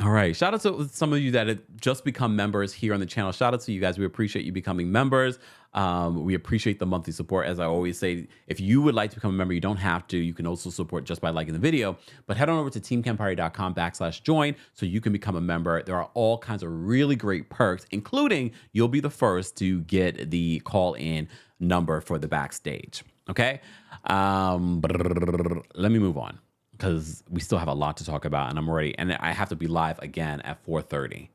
All right. Shout out to some of you that have just become members here on the channel. Shout out to you guys. We appreciate you becoming members. We appreciate the monthly support. As I always say, if you would like to become a member, you don't have to. You can also support just by liking the video. But head on over to teamkempire.com/join so you can become a member. There are all kinds of really great perks, including you'll be the first to get the call-in number for the backstage. Okay? Let me move on, because we still have a lot to talk about, and I have to be live again at 4:30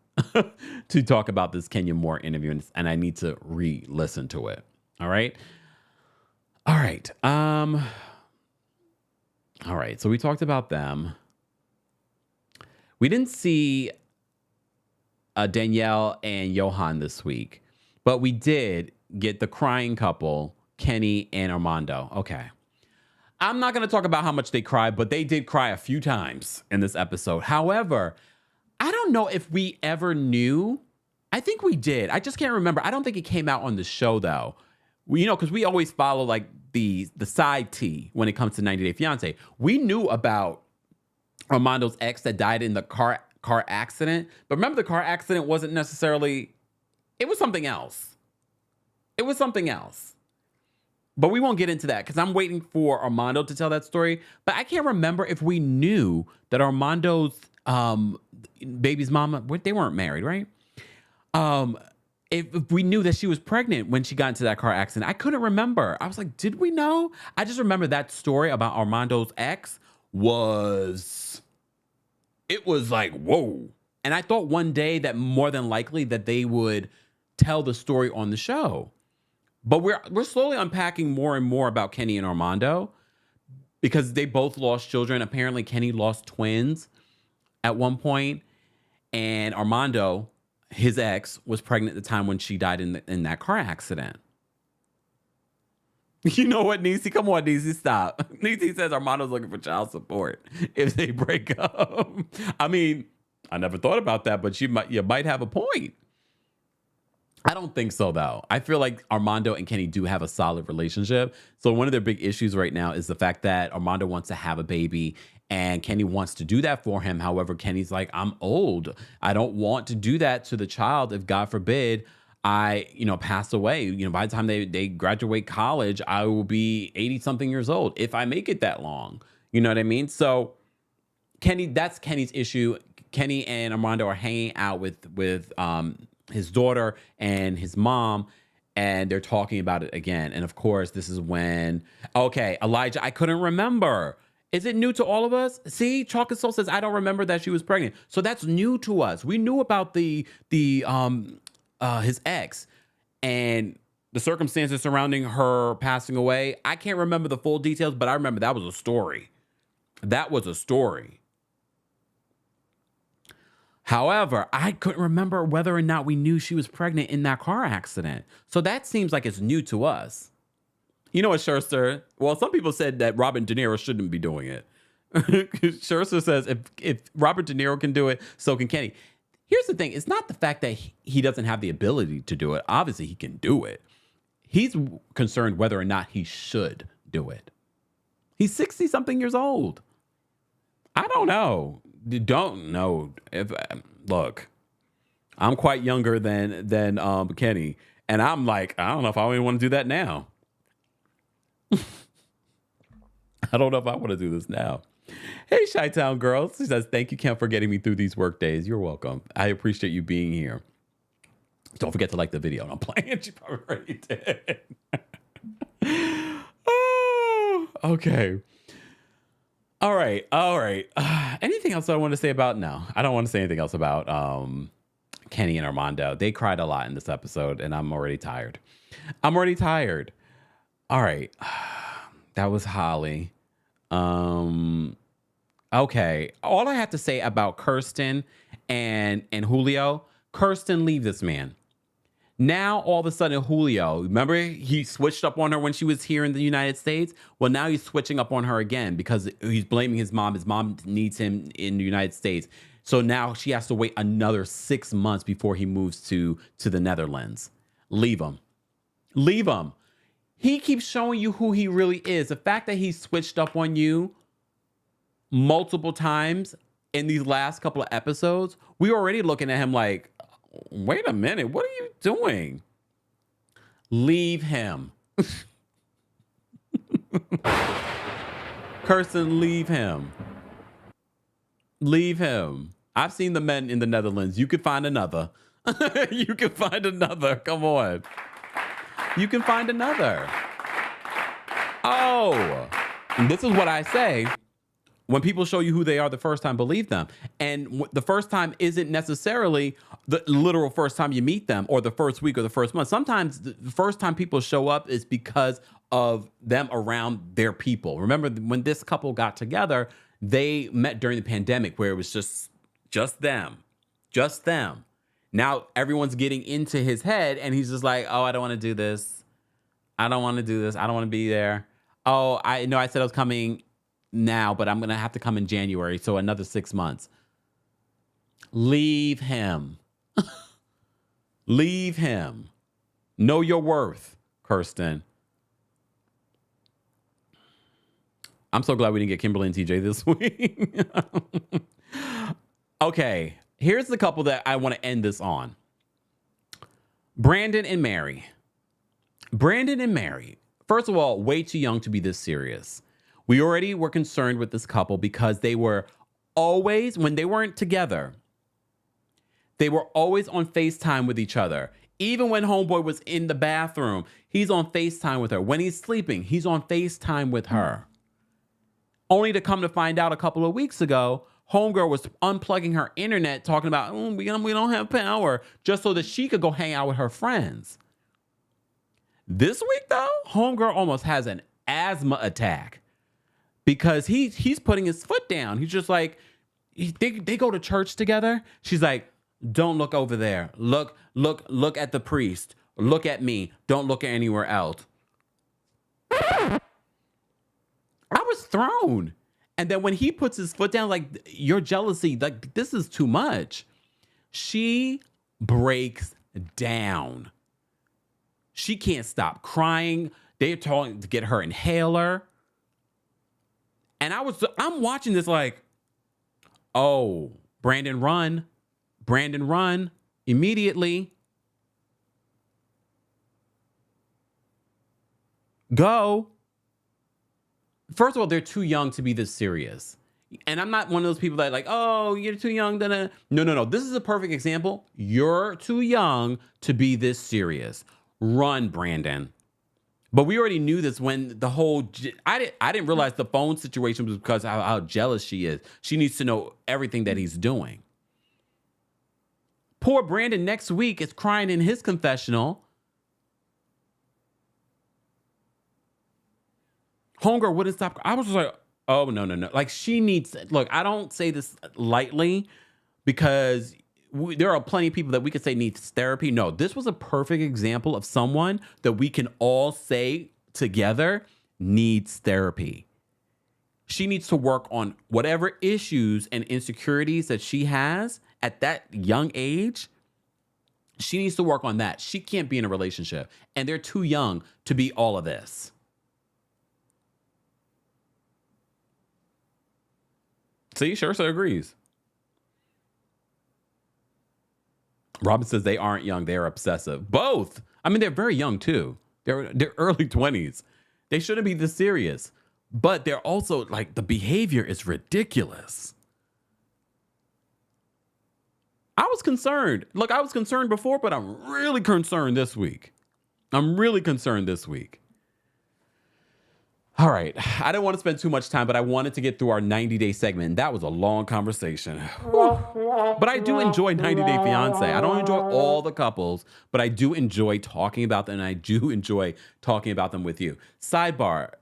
to talk about this Kenya Moore interview, and I need to re-listen to it. All right. All right. All right. So we talked about them. We didn't see Danielle and Johan this week, but we did get the crying couple, Kenny and Armando. Okay. I'm not going to talk about how much they cried, but they did cry a few times in this episode. However, I don't know if we ever knew. I think we did. I just can't remember. I don't think it came out on the show, though. Because we always follow like the side T when it comes to 90 Day Fiancé. We knew about Armando's ex that died in the car accident. But remember, the car accident wasn't necessarily, it was something else. It was something else. But we won't get into that because I'm waiting for Armando to tell that story. But I can't remember if we knew that Armando's baby's mama, they weren't married, right? If we knew that she was pregnant when she got into that car accident. I couldn't remember. I was like, did we know? I just remember that story about Armando's ex was like, whoa. And I thought one day that more than likely that they would tell the story on the show. But we're slowly unpacking more and more about Kenny and Armando because they both lost children. Apparently, Kenny lost twins at one point, and Armando, his ex, was pregnant at the time when she died in that car accident. You know what, Niecy? Come on, Niecy, stop. Niecy says Armando's looking for child support if they break up. I mean, I never thought about that, but you might have a point. I don't think so, though. I feel like Armando and Kenny do have a solid relationship. So one of their big issues right now is the fact that Armando wants to have a baby and Kenny wants to do that for him. However, Kenny's like, I'm old. I don't want to do that to the child if, God forbid, I, pass away. By the time they graduate college, I will be 80-something years old if I make it that long. You know what I mean? So that's Kenny's issue. Kenny and Armando are hanging out with his daughter and his mom, and they're talking about it again. And of course, this is when, okay, Elijah, I couldn't remember. Is it new to all of us? See, Chocolate Soul says, I don't remember that she was pregnant. So that's new to us. We knew about his ex and the circumstances surrounding her passing away. I can't remember the full details, but I remember that was a story. That was a story. However, I couldn't remember whether or not we knew she was pregnant in that car accident. So that seems like it's new to us. You know what, Scherster? Well, some people said that Robert De Niro shouldn't be doing it. Scherster says if Robert De Niro can do it, so can Kenny. Here's the thing. It's not the fact that he doesn't have the ability to do it. Obviously, he can do it. He's concerned whether or not he should do it. He's 60-something years old. I don't know. Don't know. Look, I'm quite younger than Kenny, and I'm like, I don't know if I even want to do that now. I don't know if I want to do this now. Hey, Chi-Town Girls. She says, thank you, Kemp, for getting me through these work days. You're welcome. I appreciate you being here. Don't forget to like the video. I'm playing. She probably already did. Oh, okay. All right. Anything else I want to say about? No, I don't want to say anything else about Kenny and Armando. They cried a lot in this episode, and I'm already tired. All right. That was Holly. Okay. All I have to say about Kirsten and Julio, Kirsten, leave this man. Now, all of a sudden, Julio, remember he switched up on her when she was here in the United States? Well, now he's switching up on her again because he's blaming his mom. His mom needs him in the United States. So now she has to wait another 6 months before he moves to the Netherlands. Leave him. He keeps showing you who he really is. The fact that he switched up on you multiple times in these last couple of episodes, we're already looking at him like, wait a minute, what are you doing? Leave him. Kirsten, leave him. I've seen the men in the Netherlands. You could find another. Come on. You can find another. Oh, and this is what I say. When people show you who they are the first time, believe them. And the first time isn't necessarily the literal first time you meet them or the first week or the first month. Sometimes the first time people show up is because of them around their people. Remember when this couple got together, they met during the pandemic where it was just them. Now everyone's getting into his head and he's just like, oh, I don't want to do this. I don't want to be there. Oh, I know I said I was coming now, but I'm going to have to come in January. So another 6 months. Leave him. Leave him. Know your worth, Kirsten. I'm so glad we didn't get Kimberly and TJ this week. Okay. Here's the couple that I want to end this on. Brandon and Mary. First of all, way too young to be this serious. We already were concerned with this couple because they were always, when they weren't together, they were always on FaceTime with each other. Even when Homeboy was in the bathroom, he's on FaceTime with her. When he's sleeping, he's on FaceTime with her. Only to come to find out a couple of weeks ago, Homegirl was unplugging her internet, talking about, we don't have power, just so that she could go hang out with her friends. This week, though, Homegirl almost has an asthma attack because he's putting his foot down. He's just like, they go to church together. She's like, don't look over there. Look at the priest. Look at me. Don't look anywhere else. I was thrown. And then when he puts his foot down, like, your jealousy, like, this is too much. She breaks down. She can't stop crying. They're trying to get her inhaler. And I'm watching this like, oh, Brandon, run. Immediately. Go. First of all, they're too young to be this serious. And I'm not one of those people that like, oh, you're too young. No. This is a perfect example. You're too young to be this serious. Run, Brandon. But we already knew this when the whole, I didn't realize the phone situation was because of how jealous she is. She needs to know everything that he's doing. Poor Brandon next week is crying in his confessional. Homegirl wouldn't stop. I was just like, oh, no. Like, she needs, look, I don't say this lightly because there are plenty of people that we could say needs therapy. No, this was a perfect example of someone that we can all say together needs therapy. She needs to work on whatever issues and insecurities that she has at that young age. She needs to work on that. She can't be in a relationship, and they're too young to be all of this. See, Shersa agrees. Robin says they aren't young, they're obsessive. Both. I mean, they're very young too. They're early 20s. They shouldn't be this serious. But they're also like, the behavior is ridiculous. I was concerned. Look, I was concerned before, but I'm really concerned this week. All right. I didn't want to spend too much time, but I wanted to get through our 90-day segment. And that was a long conversation. But I do enjoy 90 Day Fiancé. I don't enjoy all the couples, but I do enjoy talking about them. And I do enjoy talking about them with you. Sidebar,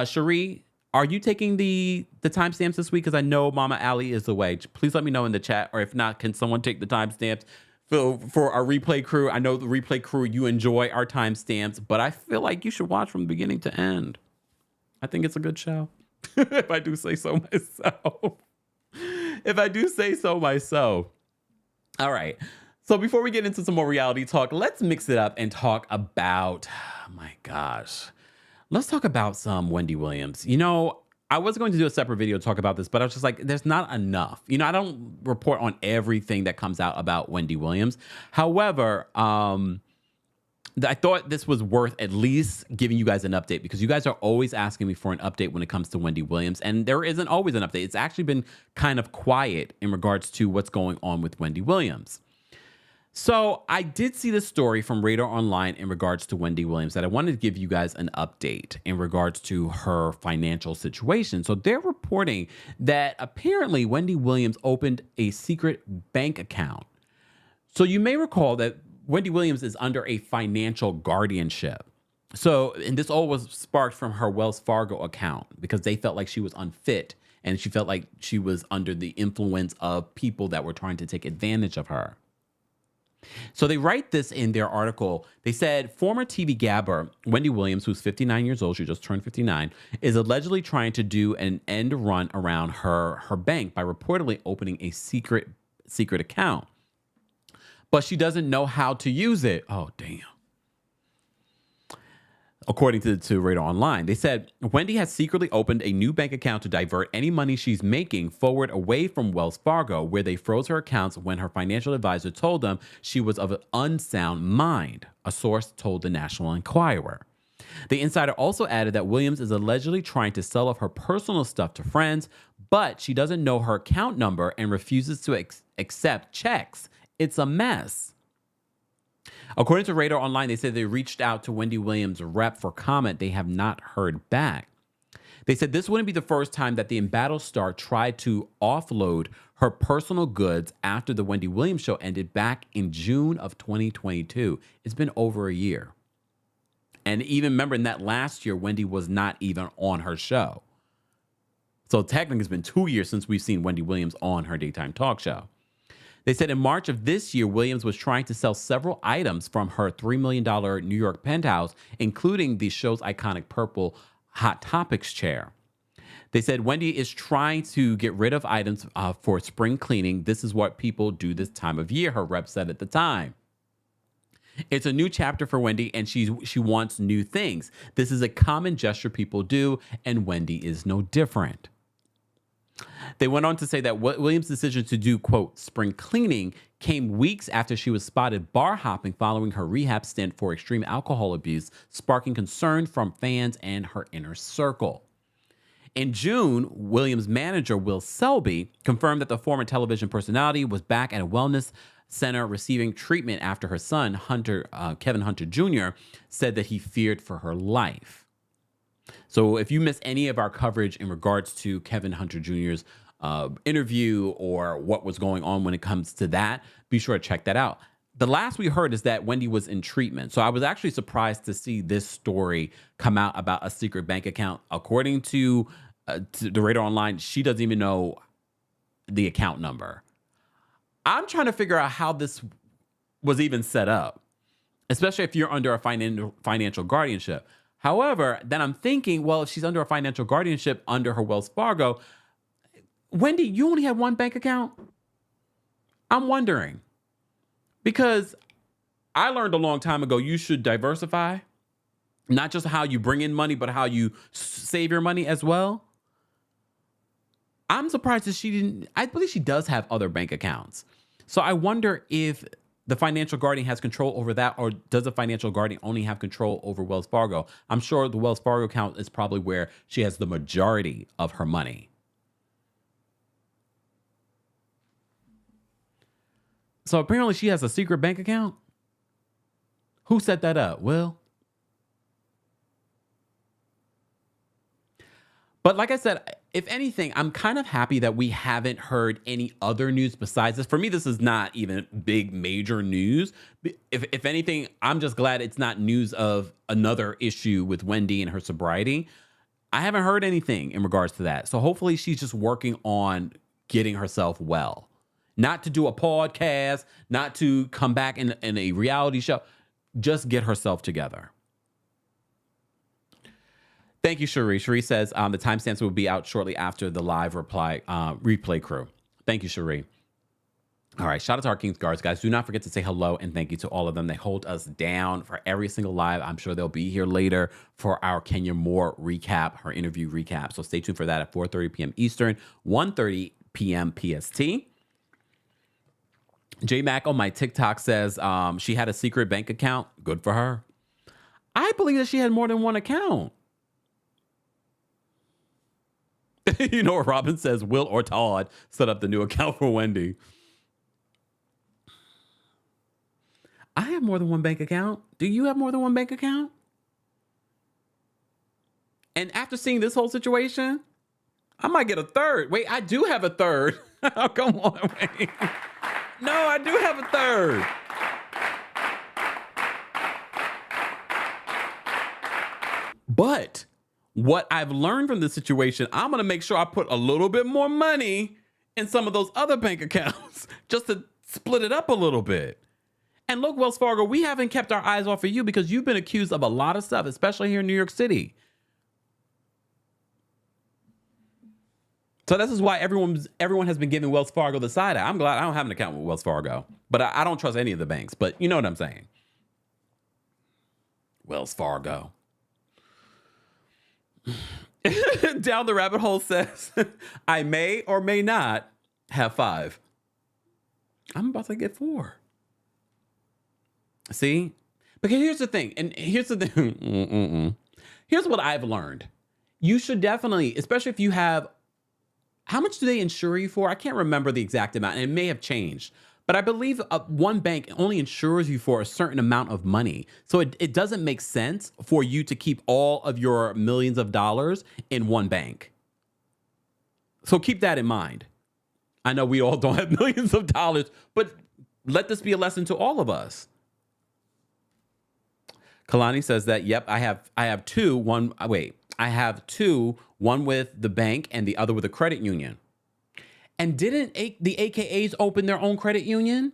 Cherie, are you taking the timestamps this week? Because I know Mama Allie is away. Please let me know in the chat. Or if not, can someone take the timestamps for our replay crew? I know the replay crew, you enjoy our timestamps, but I feel like you should watch from beginning to end. I think it's a good show. If I do say so myself. All right. So before we get into some more reality talk, let's mix it up and talk about, oh my gosh, let's talk about some Wendy Williams. You know, I was going to do a separate video to talk about this, but I was just like, there's not enough. You know, I don't report on everything that comes out about Wendy Williams. However, I thought this was worth at least giving you guys an update because you guys are always asking me for an update when it comes to Wendy Williams, and there isn't always an update. It's actually been kind of quiet in regards to what's going on with Wendy Williams. So I did see this story from Radar Online in regards to Wendy Williams that I wanted to give you guys an update in regards to her financial situation. So they're reporting that apparently Wendy Williams opened a secret bank account. So you may recall that Wendy Williams is under a financial guardianship. So, and this all was sparked from her Wells Fargo account because they felt like she was unfit and she felt like she was under the influence of people that were trying to take advantage of her. So they write this in their article. They said former TV gabber Wendy Williams, who's 59 years old, she just turned 59, is allegedly trying to do an end run around her bank by reportedly opening a secret account. But she doesn't know how to use it. Oh, damn. According to Radar Online, they said Wendy has secretly opened a new bank account to divert any money she's making forward away from Wells Fargo, where they froze her accounts when her financial advisor told them she was of an unsound mind, a source told the National Enquirer. The insider also added that Williams is allegedly trying to sell off her personal stuff to friends, but she doesn't know her account number and refuses to accept checks. It's a mess. According to Radar Online, they said they reached out to Wendy Williams' rep for comment. They have not heard back. They said this wouldn't be the first time that the embattled star tried to offload her personal goods after the Wendy Williams show ended back in June of 2022. It's been over a year. And even remember in that last year, Wendy was not even on her show. So technically it's been 2 years since we've seen Wendy Williams on her daytime talk show. They said in March of this year, Williams was trying to sell several items from her $3 million New York penthouse, including the show's iconic purple Hot Topics chair. They said Wendy is trying to get rid of items for spring cleaning. This is what people do this time of year, her rep said at the time. It's a new chapter for Wendy, and she wants new things. This is a common gesture people do, and Wendy is no different. They went on to say that Williams' decision to do, quote, spring cleaning came weeks after she was spotted bar hopping following her rehab stint for extreme alcohol abuse, sparking concern from fans and her inner circle. In June, Williams' manager, Will Selby, confirmed that the former television personality was back at a wellness Center receiving treatment after her son, Kevin Hunter Jr., said that he feared for her life. So if you missed any of our coverage in regards to Kevin Hunter Jr.'s interview or what was going on when it comes to that, be sure to check that out. The last we heard is that Wendy was in treatment. So I was actually surprised to see this story come out about a secret bank account. According to the Radar Online, she doesn't even know the account number. I'm trying to figure out how this was even set up, especially if you're under a financial guardianship. However, then I'm thinking, well, if she's under a financial guardianship under her Wells Fargo, Wendy, you only have one bank account? I'm wondering. Because I learned a long time ago, you should diversify, not just how you bring in money, but how you save your money as well. I'm surprised that she didn't. I believe she does have other bank accounts. So I wonder if the financial guardian has control over that, or does the financial guardian only have control over Wells Fargo? I'm sure the Wells Fargo account is probably where she has the majority of her money. So apparently she has a secret bank account. Who set that up? Will? But like I said, if anything, I'm kind of happy that we haven't heard any other news besides this. For me, this is not even big, major news. If anything, I'm just glad it's not news of another issue with Wendy and her sobriety. I haven't heard anything in regards to that. So hopefully she's just working on getting herself well. Not to do a podcast, not to come back in a reality show. Just get herself together. Thank you, Cherie. Cherie says the timestamps will be out shortly after the live replay crew. Thank you, Cherie. All right, shout out to our King's Guards, guys. Do not forget to say hello and thank you to all of them. They hold us down for every single live. I'm sure they'll be here later for our Kenya Moore recap, her interview recap. So stay tuned for that at 4:30 p.m. Eastern, 1:30 p.m. PST. J Mac on my TikTok says she had a secret bank account. Good for her. I believe that she had more than one account. You know what Robin says? Will or Todd set up the new account for Wendy. I have more than one bank account. Do you have more than one bank account? And after seeing this whole situation, I might get a third. Wait, I do have a third. Oh, come on, wait. No, I do have a third. But what I've learned from this situation, I'm going to make sure I put a little bit more money in some of those other bank accounts just to split it up a little bit. And look, Wells Fargo, we haven't kept our eyes off of you because you've been accused of a lot of stuff, especially here in New York City. So this is why everyone has been giving Wells Fargo the side eye. I'm glad I don't have an account with Wells Fargo, but I don't trust any of the banks. But you know what I'm saying. Wells Fargo. Down the rabbit hole says, I may or may not have 5. I'm about to get 4. See? Because here's the thing. And here's the thing. Here's what I've learned. You should definitely, especially if you have, how much do they insure you for? I can't remember the exact amount, and it may have changed. But I believe one bank only insures you for a certain amount of money. So it doesn't make sense for you to keep all of your millions of dollars in one bank. So keep that in mind. I know we all don't have millions of dollars, but let this be a lesson to all of us. Kalani says that, yep, I have two. I have 2, one with the bank and the other with a credit union. And didn't the AKAs open their own credit union?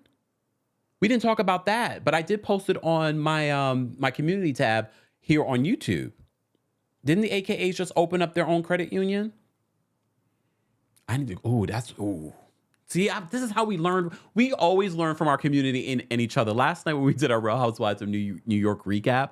We didn't talk about that, but I did post it on my my community tab here on YouTube. Didn't the AKAs just open up their own credit union? I need to, See, this is how we learn. We always learn from our community and each other. Last night when we did our Real Housewives of New York recap,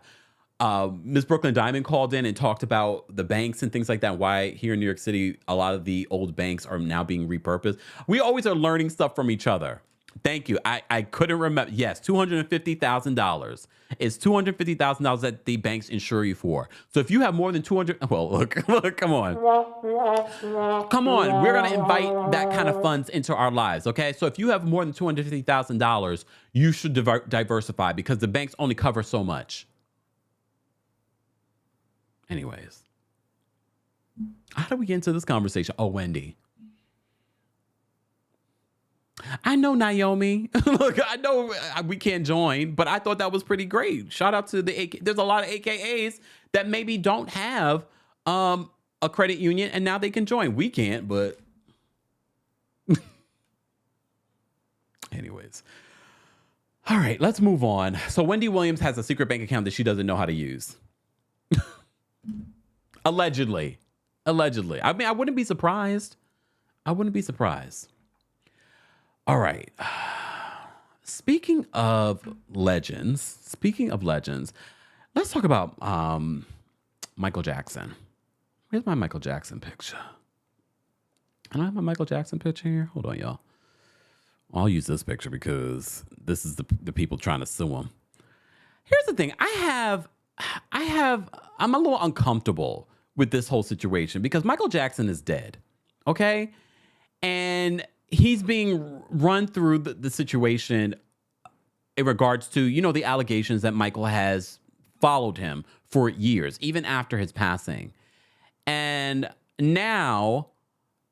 Miss Brooklyn Diamond called in and talked about the banks and things like that. Why here in New York City, a lot of the old banks are now being repurposed. We always are learning stuff from each other. Thank you. I couldn't remember. Yes, $250,000 is $250,000 that the banks insure you for. So if you have more than 200, well, look, come on. Come on. We're going to invite that kind of funds into our lives. Okay. So if you have more than $250,000, you should diversify because the banks only cover so much. Anyways, how do we get into this conversation? Oh, Wendy. I know Naomi. Look, I know we can't join, but I thought that was pretty great. Shout out to there's a lot of AKAs that maybe don't have a credit union and now they can join. We can't, but anyways. All right, let's move on. So Wendy Williams has a secret bank account that she doesn't know how to use. Allegedly. I mean, I wouldn't be surprised. All right. Speaking of legends, let's talk about Michael Jackson. Where's my Michael Jackson picture? I don't have my Michael Jackson picture here. Hold on, y'all. I'll use this picture because this is the people trying to sue him. Here's the thing. I'm a little uncomfortable with this whole situation because Michael Jackson is dead. Okay. And he's being run through the situation in regards to, the allegations that Michael has followed him for years, even after his passing. And now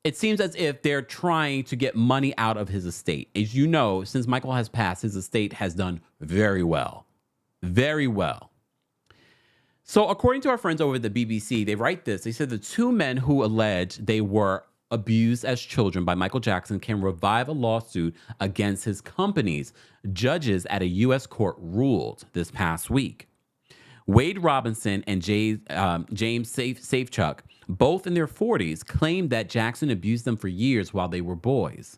it seems as if they're trying to get money out of his estate. As you know, since Michael has passed, his estate has done very well. Very well. So according to our friends over at the BBC, they write this. They said the two men who allege they were abused as children by Michael Jackson can revive a lawsuit against his companies, judges at a U.S. court ruled this past week. Wade Robinson and James Safechuck, both in their 40s, claimed that Jackson abused them for years while they were boys.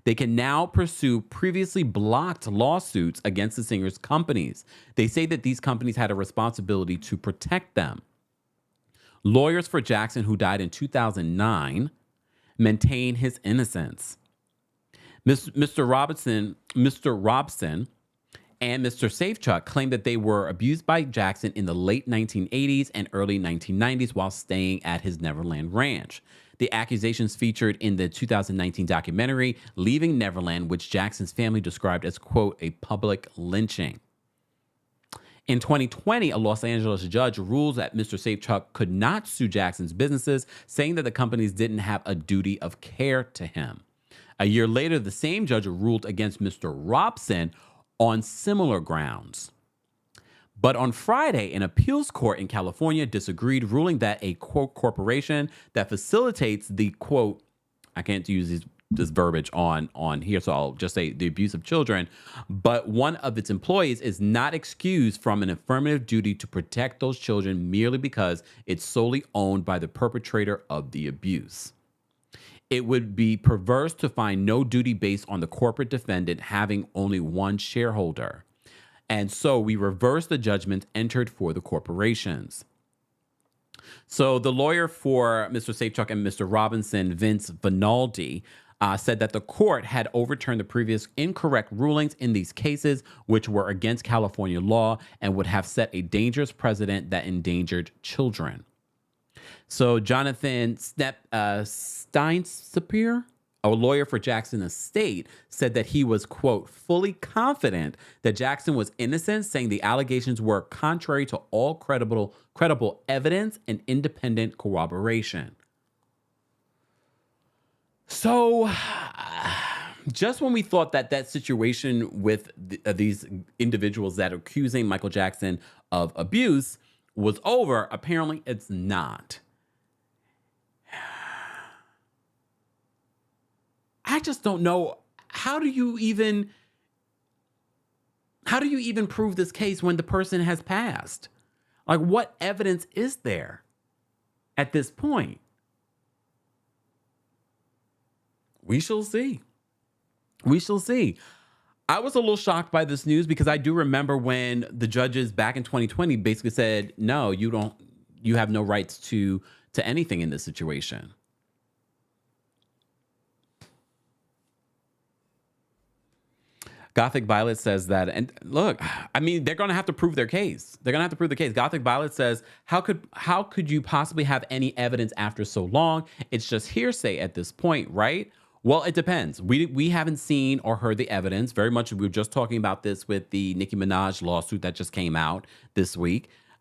They can now pursue previously blocked lawsuits against the singer's companies. They say that these companies had a responsibility to protect them. Lawyers for Jackson, who died in 2009, maintain his innocence. Mr. Robson and Mr. Safechuck claimed that they were abused by Jackson in the late 1980s and early 1990s while staying at his Neverland Ranch. The accusations featured in the 2019 documentary, Leaving Neverland, which Jackson's family described as, quote, a public lynching. In 2020, a Los Angeles judge ruled that Mr. Safechuck could not sue Jackson's businesses, saying that the companies didn't have a duty of care to him. A year later, the same judge ruled against Mr. Robson on similar grounds. But on Friday, an appeals court in California disagreed, ruling that a, quote, corporation that facilitates the, quote, I can't use this verbiage on here, so I'll just say the abuse of children, but one of its employees is not excused from an affirmative duty to protect those children merely because it's solely owned by the perpetrator of the abuse. It would be perverse to find no duty based on the corporate defendant having only one shareholder. And so we reverse the judgment entered for the corporations. So the lawyer for Mr. Safechuck and Mr. Robinson, Vince Vinaldi, said that the court had overturned the previous incorrect rulings in these cases, which were against California law and would have set a dangerous precedent that endangered children. So Jonathan Steinsapier, a lawyer for Jackson Estate, said that he was, quote, fully confident that Jackson was innocent, saying the allegations were contrary to all credible evidence and independent corroboration. So just when we thought that situation with these individuals that are accusing Michael Jackson of abuse was over, apparently it's not. I just don't know. How do you even prove this case when the person has passed? Like, what evidence is there at this point? We shall see. We shall see. I was a little shocked by this news because I do remember when the judges back in 2020 basically said, no, you have no rights to anything in this situation. Gothic Violet says that, and look, I mean, they're going to have to prove their case. They're going to have to prove the case. Gothic Violet says, how could you possibly have any evidence after so long? It's just hearsay at this point, right? Well, it depends. We haven't seen or heard the evidence. Very much, we were just talking about this with the Nicki Minaj lawsuit that just came out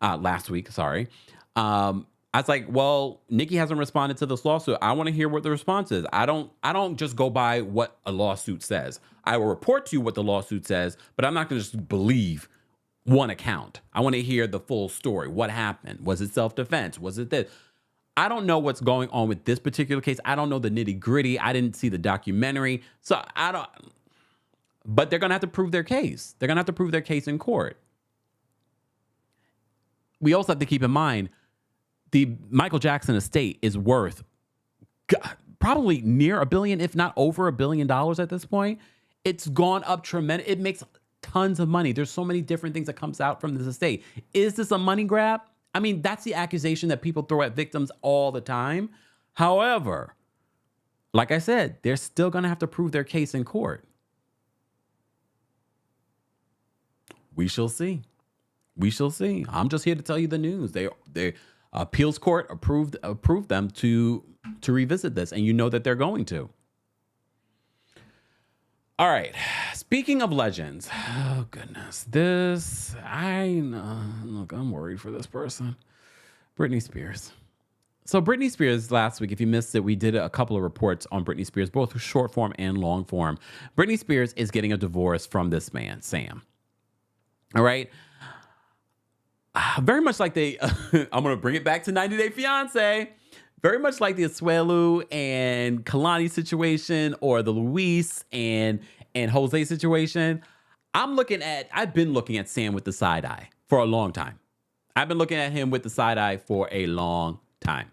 last week, sorry. I was like, well, Nicki hasn't responded to this lawsuit. I want to hear what the response is. I don't just go by what a lawsuit says. I will report to you what the lawsuit says, but I'm not going to just believe one account. I want to hear the full story. What happened? Was it self-defense? Was it this? I don't know what's going on with this particular case. I don't know the nitty-gritty. I didn't see the documentary. So but they're going to have to prove their case. They're going to have to prove their case in court. We also have to keep in mind, the Michael Jackson estate is worth probably near $1 billion, if not over $1 billion at this point. It's gone up tremendous. It makes tons of money. There's so many different things that comes out from this estate. Is this a money grab? I mean, that's the accusation that people throw at victims all the time. However, like I said, they're still going to have to prove their case in court. We shall see. We shall see. I'm just here to tell you the news. They appeals court approved them to revisit this, and you know that they're going to. All right. Speaking of legends, oh goodness, I'm worried for this person, Britney Spears. So Britney Spears, last week, if you missed it, we did a couple of reports on Britney Spears, both short form and long form. Britney Spears is getting a divorce from this man, Sam. All right. Very much like I'm going to bring it back to 90 Day Fiancé. Very much like the Asuelu and Kalani situation, or the Luis and Jose situation. I've been looking at Sam with the side eye for a long time. I've been looking at him with the side eye for a long time.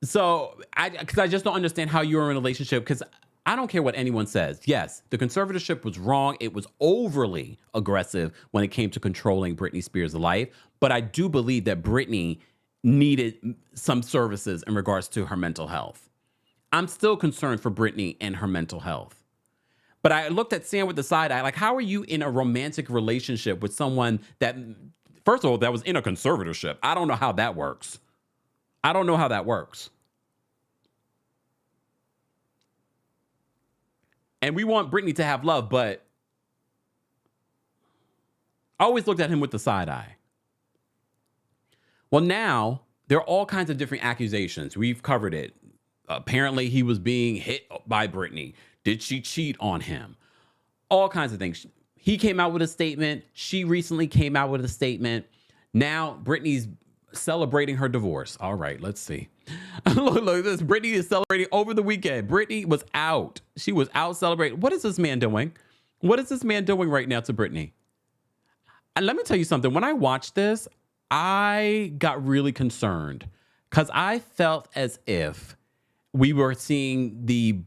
So because I just don't understand how you're in a relationship, because I don't care what anyone says. Yes, the conservatorship was wrong. It was overly aggressive when it came to controlling Britney Spears' life. But I do believe that Britney needed some services in regards to her mental health. I'm still concerned for Britney and her mental health. But I looked at Sam with the side eye. Like, how are you in a romantic relationship with someone that, first of all, that was in a conservatorship? I don't know how that works. And we want Britney to have love, but I always looked at him with the side eye. Well, now there are all kinds of different accusations. We've covered it. Apparently, he was being hit by Britney. Did she cheat on him? All kinds of things. He came out with a statement. She recently came out with a statement. Now, Britney's celebrating her divorce. All right, let's see. Look at this. Britney is celebrating over the weekend. Britney was out. She was out celebrating. What is this man doing? What is this man doing right now to Britney? And let me tell you something. When I watched this, I got really concerned because I felt as if we were seeing the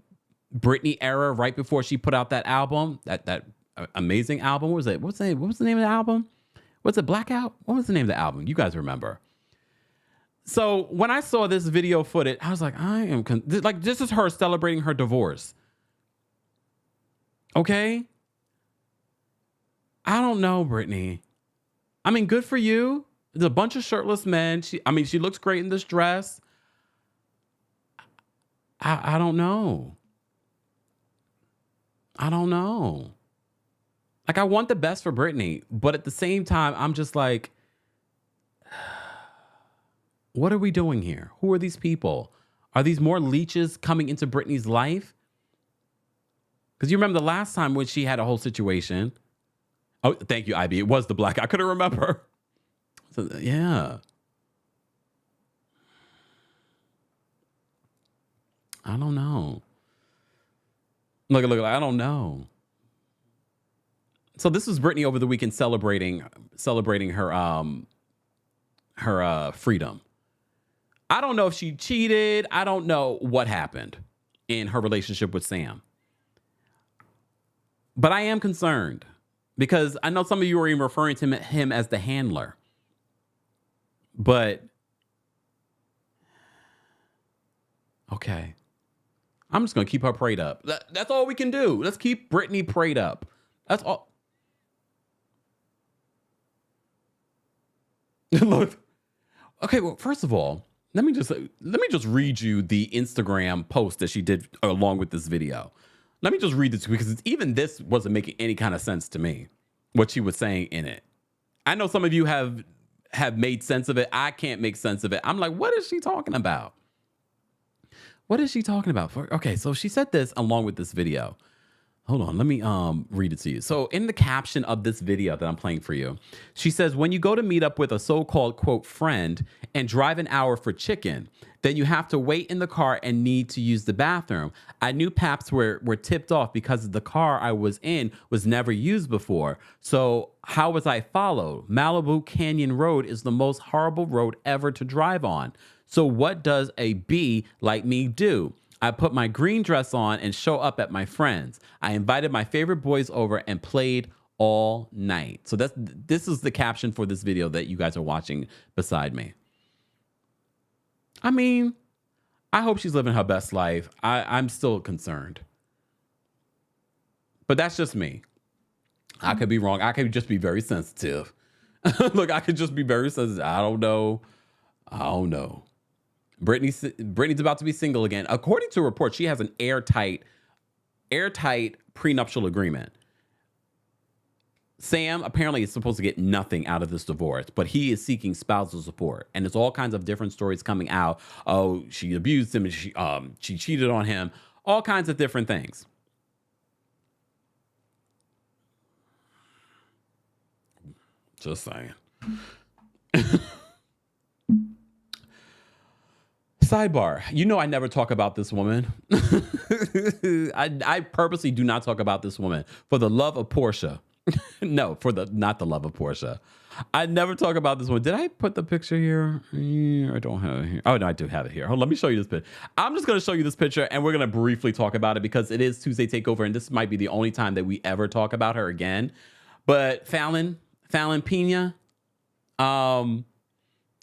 Britney era right before she put out that album, that amazing album. What was it? What was the name of the album? Was it Blackout? What was the name of the album? You guys remember? So when I saw this video footage, I was like, this is her celebrating her divorce. Okay? I don't know, Britney. I mean, good for you. There's a bunch of shirtless men. She looks great in this dress. I don't know. Like, I want the best for Britney, but at the same time, I'm just like, what are we doing here? Who are these people? Are these more leeches coming into Britney's life? Because you remember the last time when she had a whole situation. Oh, thank you, IB. It was the black. I couldn't remember. So, yeah. I don't know. Look, I don't know. So this was Britney over the weekend celebrating her freedom. I don't know if she cheated. I don't know what happened in her relationship with Sam. But I am concerned because I know some of you are even referring to him as the handler. But, okay. I'm just going to keep her prayed up. That's all we can do. Let's keep Britney prayed up. That's all. Look. Okay, well, first of all, let me just read you the Instagram post that she did along with this video. Let me just read this because even this wasn't making any kind of sense to me, what she was saying in it. I know some of you have made sense of it. I can't make sense of it. I'm like, what is she talking about? What is she talking about? Okay, so she said this along with this video. Hold on, let me read it to you. So in the caption of this video that I'm playing for you, she says, when you go to meet up with a so-called, quote, friend and drive an hour for chicken, then you have to wait in the car and need to use the bathroom. I knew paps were tipped off because the car I was in was never used before. So how was I followed? Malibu Canyon Road is the most horrible road ever to drive on. So what does a B like me do? I put my green dress on and show up at my friends. I invited my favorite boys over and played all night. So this is the caption for this video that you guys are watching beside me. I mean, I hope she's living her best life. I'm still concerned. But that's just me. I could be wrong. I could just be very sensitive. Look, I could just be very sensitive. I don't know. Britney's about to be single again. According to a report, she has an airtight prenuptial agreement. Sam apparently is supposed to get nothing out of this divorce, but he is seeking spousal support. And there's all kinds of different stories coming out. Oh, she abused him and she cheated on him. All kinds of different things. Just saying. Sidebar, I never talk about this woman. I purposely do not talk about this woman for the love of Portia. No, not the love of Portia. I never talk about this one. Did I put the picture here? I don't have it here. Oh, no, I do have it here. Hold on, let me show you this picture. I'm just going to show you this picture, and we're going to briefly talk about it because it is Tuesday Takeover, and this might be the only time that we ever talk about her again. But Falynn Pena,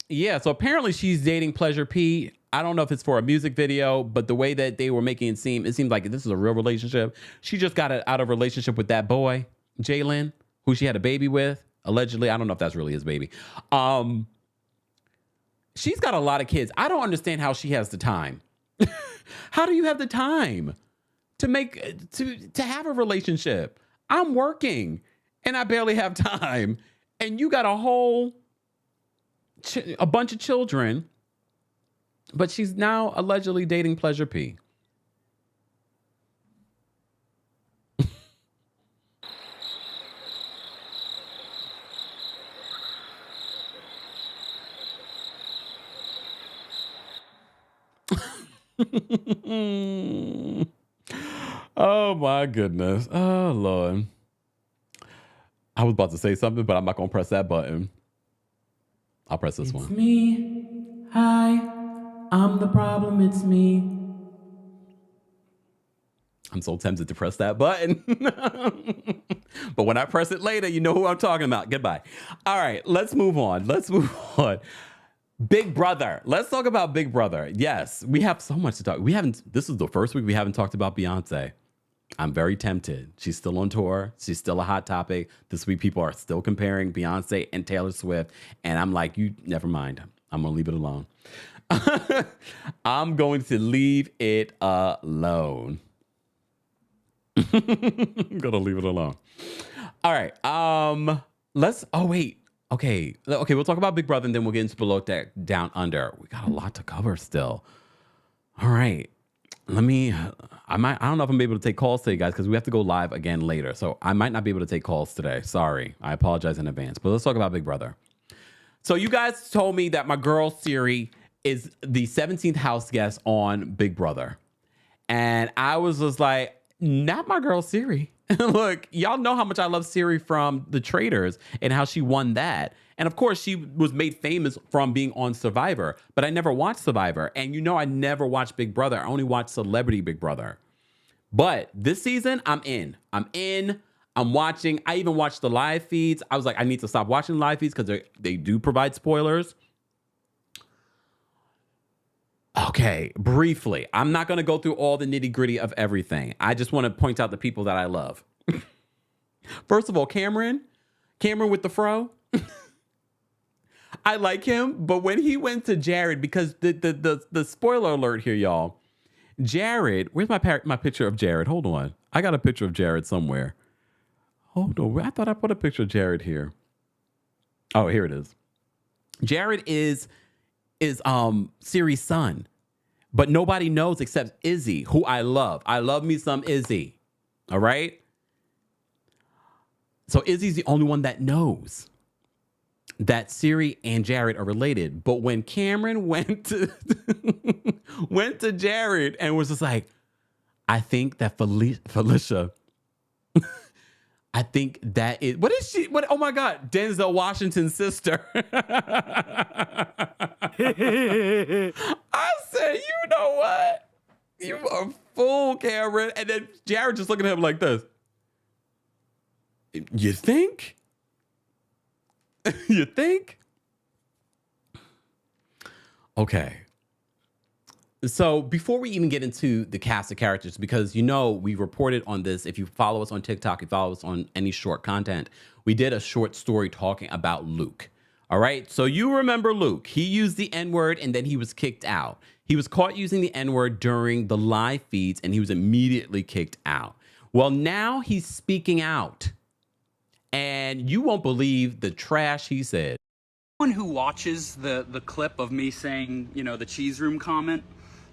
yeah, so apparently she's dating Pleasure P. I don't know if it's for a music video, but the way that they were making it seems like this is a real relationship. She just got out of a relationship with that boy, Jalen, who she had a baby with, allegedly. I don't know if that's really his baby. She's got a lot of kids. I don't understand how she has the time. How do you have the time to have a relationship? I'm working and I barely have time. And you got a bunch of children. But she's now allegedly dating Pleasure P. Oh my goodness. Oh Lord. I was about to say something, but I'm not gonna press that button. I'll press this one. It's me. Hi. I'm the problem, it's me. I'm so tempted to press that button. But when I press it later, you know who I'm talking about. Goodbye. All right, let's move on. Big Brother. Let's talk about Big Brother. Yes, we have so much to talk. This is the first week we haven't talked about Beyonce. I'm very tempted. She's still on tour. She's still a hot topic. This week people are still comparing Beyonce and Taylor Swift. And I'm like, never mind. I'm going to leave it alone. I'm going to leave it alone. I'm gonna leave it alone. All right. Okay, we'll talk about Big Brother and then we'll get into Below Deck Down Under. We got a lot to cover still. All right. I don't know if I'm gonna be able to take calls today, guys, because we have to go live again later. So I might not be able to take calls today. Sorry. I apologize in advance. But let's talk about Big Brother. So you guys told me that my girl Siri is the 17th house guest on Big Brother. And I was just like, not my girl Siri. Look, y'all know how much I love Siri from The Traitors and how she won that. And of course, she was made famous from being on Survivor, but I never watched Survivor. And I never watched Big Brother. I only watched Celebrity Big Brother. But this season, I'm in. I'm watching. I even watched the live feeds. I was like, I need to stop watching live feeds because they do provide spoilers. Oh Okay, briefly. I'm not going to go through all the nitty-gritty of everything. I just want to point out the people that I love. First of all, Cameron with the fro. I like him, but when he went to Jared, because the spoiler alert here, y'all. Jared, where's my picture of Jared? Hold on. I got a picture of Jared somewhere. Hold on. I thought I put a picture of Jared here. Oh, here it is. Jared is Siri's son, but nobody knows except Izzy, who I love. I love me some Izzy. All right. So Izzy's the only one that knows that Siri and Jared are related. But when Cameron went to Jared and was just like, I think that Felicia, I think that is, what is she? What? Oh my God, Denzel Washington's sister. I said, you know what? You are a fool, Cameron. And then Jared just looking at him like this. You think? You think? Okay. So before we even get into the cast of characters, because we reported on this. If you follow us on TikTok, you follow us on any short content, we did a short story talking about Luke. All right. So you remember Luke. He used the N-word and then he was kicked out. He was caught using the N-word during the live feeds and he was immediately kicked out. Well, now he's speaking out. And you won't believe the trash he said. Anyone who watches the clip of me saying, the cheese room comment,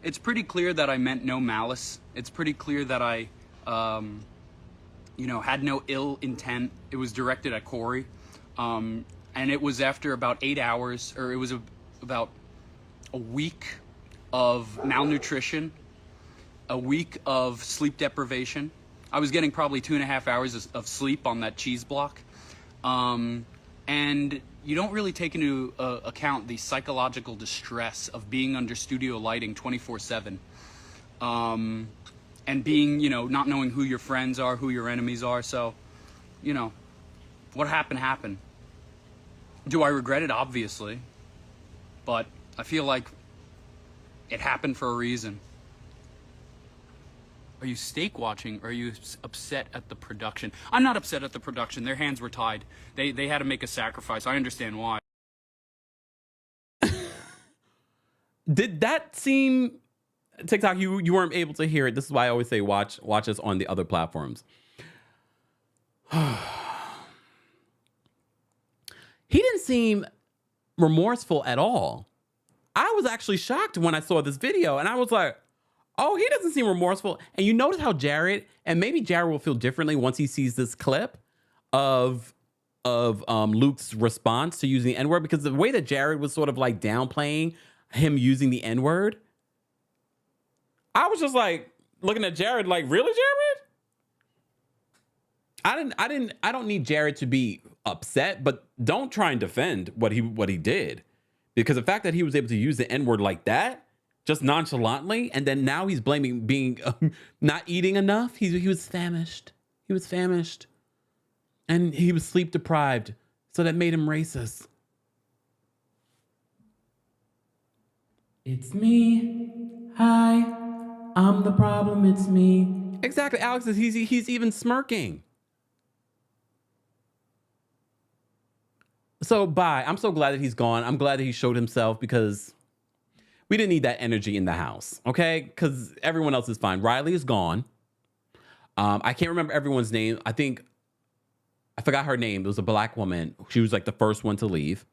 it's pretty clear that I meant no malice. It's pretty clear that I, had no ill intent. It was directed at Corey. And it was after about 8 hours, or it was about a week of malnutrition, a week of sleep deprivation. I was getting probably 2.5 hours of sleep on that cheese block. And you don't really take into account the psychological distress of being under studio lighting 24/7. And being, not knowing who your friends are, who your enemies are. So, what happened. Do I regret it? Obviously. But I feel like it happened for a reason. Are you steak watching, or are you upset at the production? I'm not upset at the production. Their hands were tied. They had to make a sacrifice. I understand why. Did that seem... TikTok, you weren't able to hear it. This is why I always say watch us on the other platforms. He didn't seem remorseful at all. I was actually shocked when I saw this video, and I was like, oh, he doesn't seem remorseful. And you notice how Jared, and maybe Jared will feel differently once he sees this clip of Luke's response to using the N-word, because the way that Jared was sort of like downplaying him using the N-word, I was just like looking at Jared like, really, Jared? I don't need Jared to be upset, but don't try and defend what he did. Because the fact that he was able to use the N-word like that, just nonchalantly, and then now he's blaming being not eating enough. He was famished. He was famished. And he was sleep deprived. So that made him racist. It's me. Hi. I'm the problem. It's me. Exactly. Alex, he's even smirking. So bye. I'm so glad that he's gone. I'm glad that he showed himself, because we didn't need that energy in the house, okay? Because everyone else is fine. Riley is gone. I can't remember everyone's name. I forgot her name. It was a black woman. She was like the first one to leave.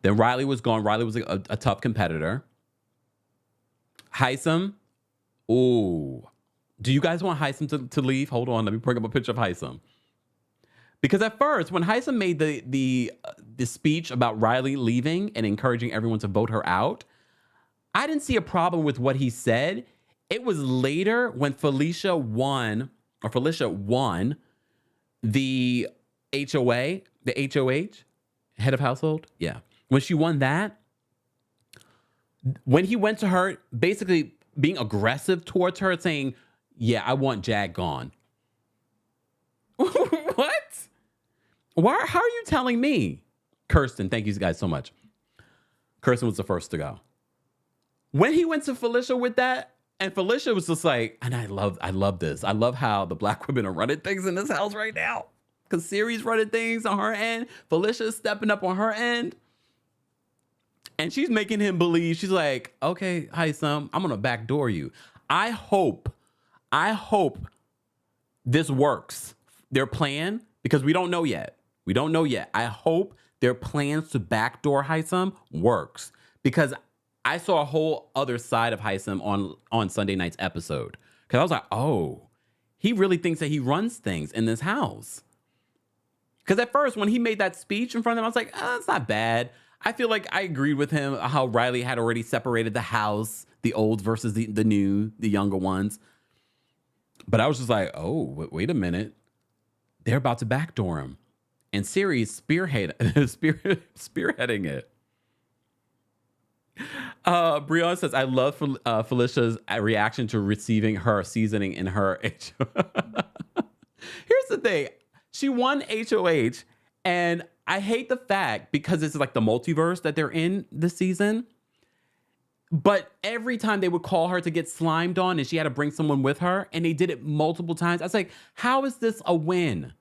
Then Riley was gone. Riley was a tough competitor. Heisem. Ooh. Do you guys want Heisem to leave? Hold on. Let me bring up a picture of Heisem. Because at first, when Heisem made the speech about Riley leaving and encouraging everyone to vote her out, I didn't see a problem with what he said. It was later when Felicia won the HOA, the HOH, head of household. Yeah. When she won that, when he went to her, basically being aggressive towards her, saying, yeah, I want Jag gone. What? Why? How are you telling me? Kirsten, thank you guys so much. Kirsten was the first to go. When he went to Felicia with that, and Felicia was just like, and I love this. I love how the black women are running things in this house right now. Because Siri's running things on her end. Felicia's stepping up on her end. And she's making him believe, she's like, okay, hi, son, I'm gonna backdoor you. I hope this works. Their plan, because we don't know yet. I hope their plans to backdoor Hisam works. Because I saw a whole other side of Hisam on Sunday night's episode. Because I was like, oh, he really thinks that he runs things in this house. Because at first, when he made that speech in front of them, I was like, it's not bad. I feel like I agreed with him how Riley had already separated the house, the old versus the new, the younger ones. But I was just like, oh, wait a minute. They're about to backdoor him. And Siri's spearheading it. Brianna says, I love Felicia's reaction to receiving her seasoning in her HOH. Here's the thing. She won HOH, and I hate the fact, because it's like the multiverse that they're in this season, but every time they would call her to get slimed on and she had to bring someone with her, and they did it multiple times, I was like, how is this a win?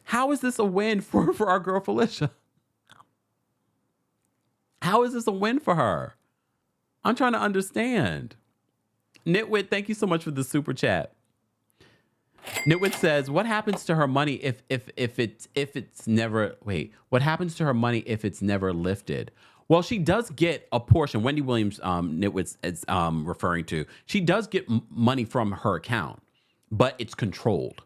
How is this a win for our girl Felicia? How is this a win for her? I'm trying to understand. Nitwit, thank you so much for the super chat. Nitwit says, what happens to her money if it's never, wait, what happens to her money if it's never lifted? Well, she does get a portion. Wendy Williams, Nitwit is referring to, she does get money from her account, but it's controlled.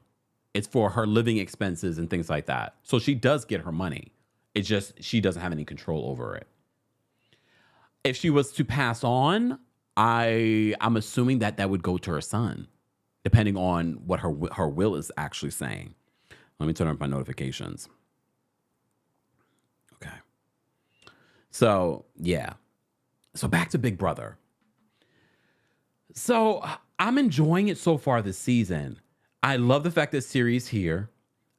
It's for her living expenses and things like that. So she does get her money. It's just, she doesn't have any control over it. If she was to pass on, I'm assuming that would go to her son, depending on what her will is actually saying. Let me turn on my notifications. Okay. So, yeah. So back to Big Brother. So I'm enjoying it so far this season. I love the fact that Siri's here.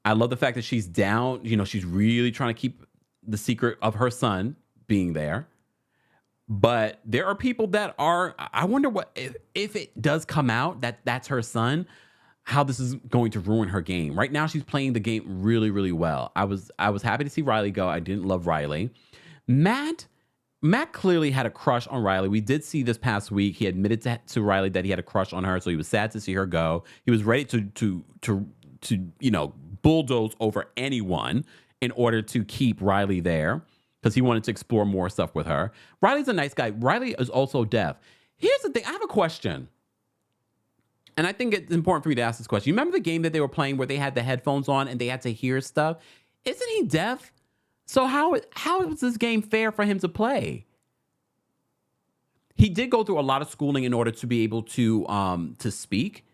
I love the fact that she's down. You know, she's really trying to keep the secret of her son being there. But there are people that are, I wonder what, if it does come out that that's her son, how this is going to ruin her game. Right now, she's playing the game really, really well. I was happy to see Riley go. I didn't love Riley. Matt clearly had a crush on Riley. We did see this past week. He admitted to Riley that he had a crush on her. So he was sad to see her go. He was ready to you know, bulldoze over anyone in order to keep Riley there, because he wanted to explore more stuff with her. Riley's a nice guy. Riley is also deaf. Here's the thing. I have a question. And I think it's important for me to ask this question. You remember the game that they were playing where they had the headphones on and they had to hear stuff? Isn't he deaf? So how is this game fair for him to play? He did go through a lot of schooling in order to be able to speak.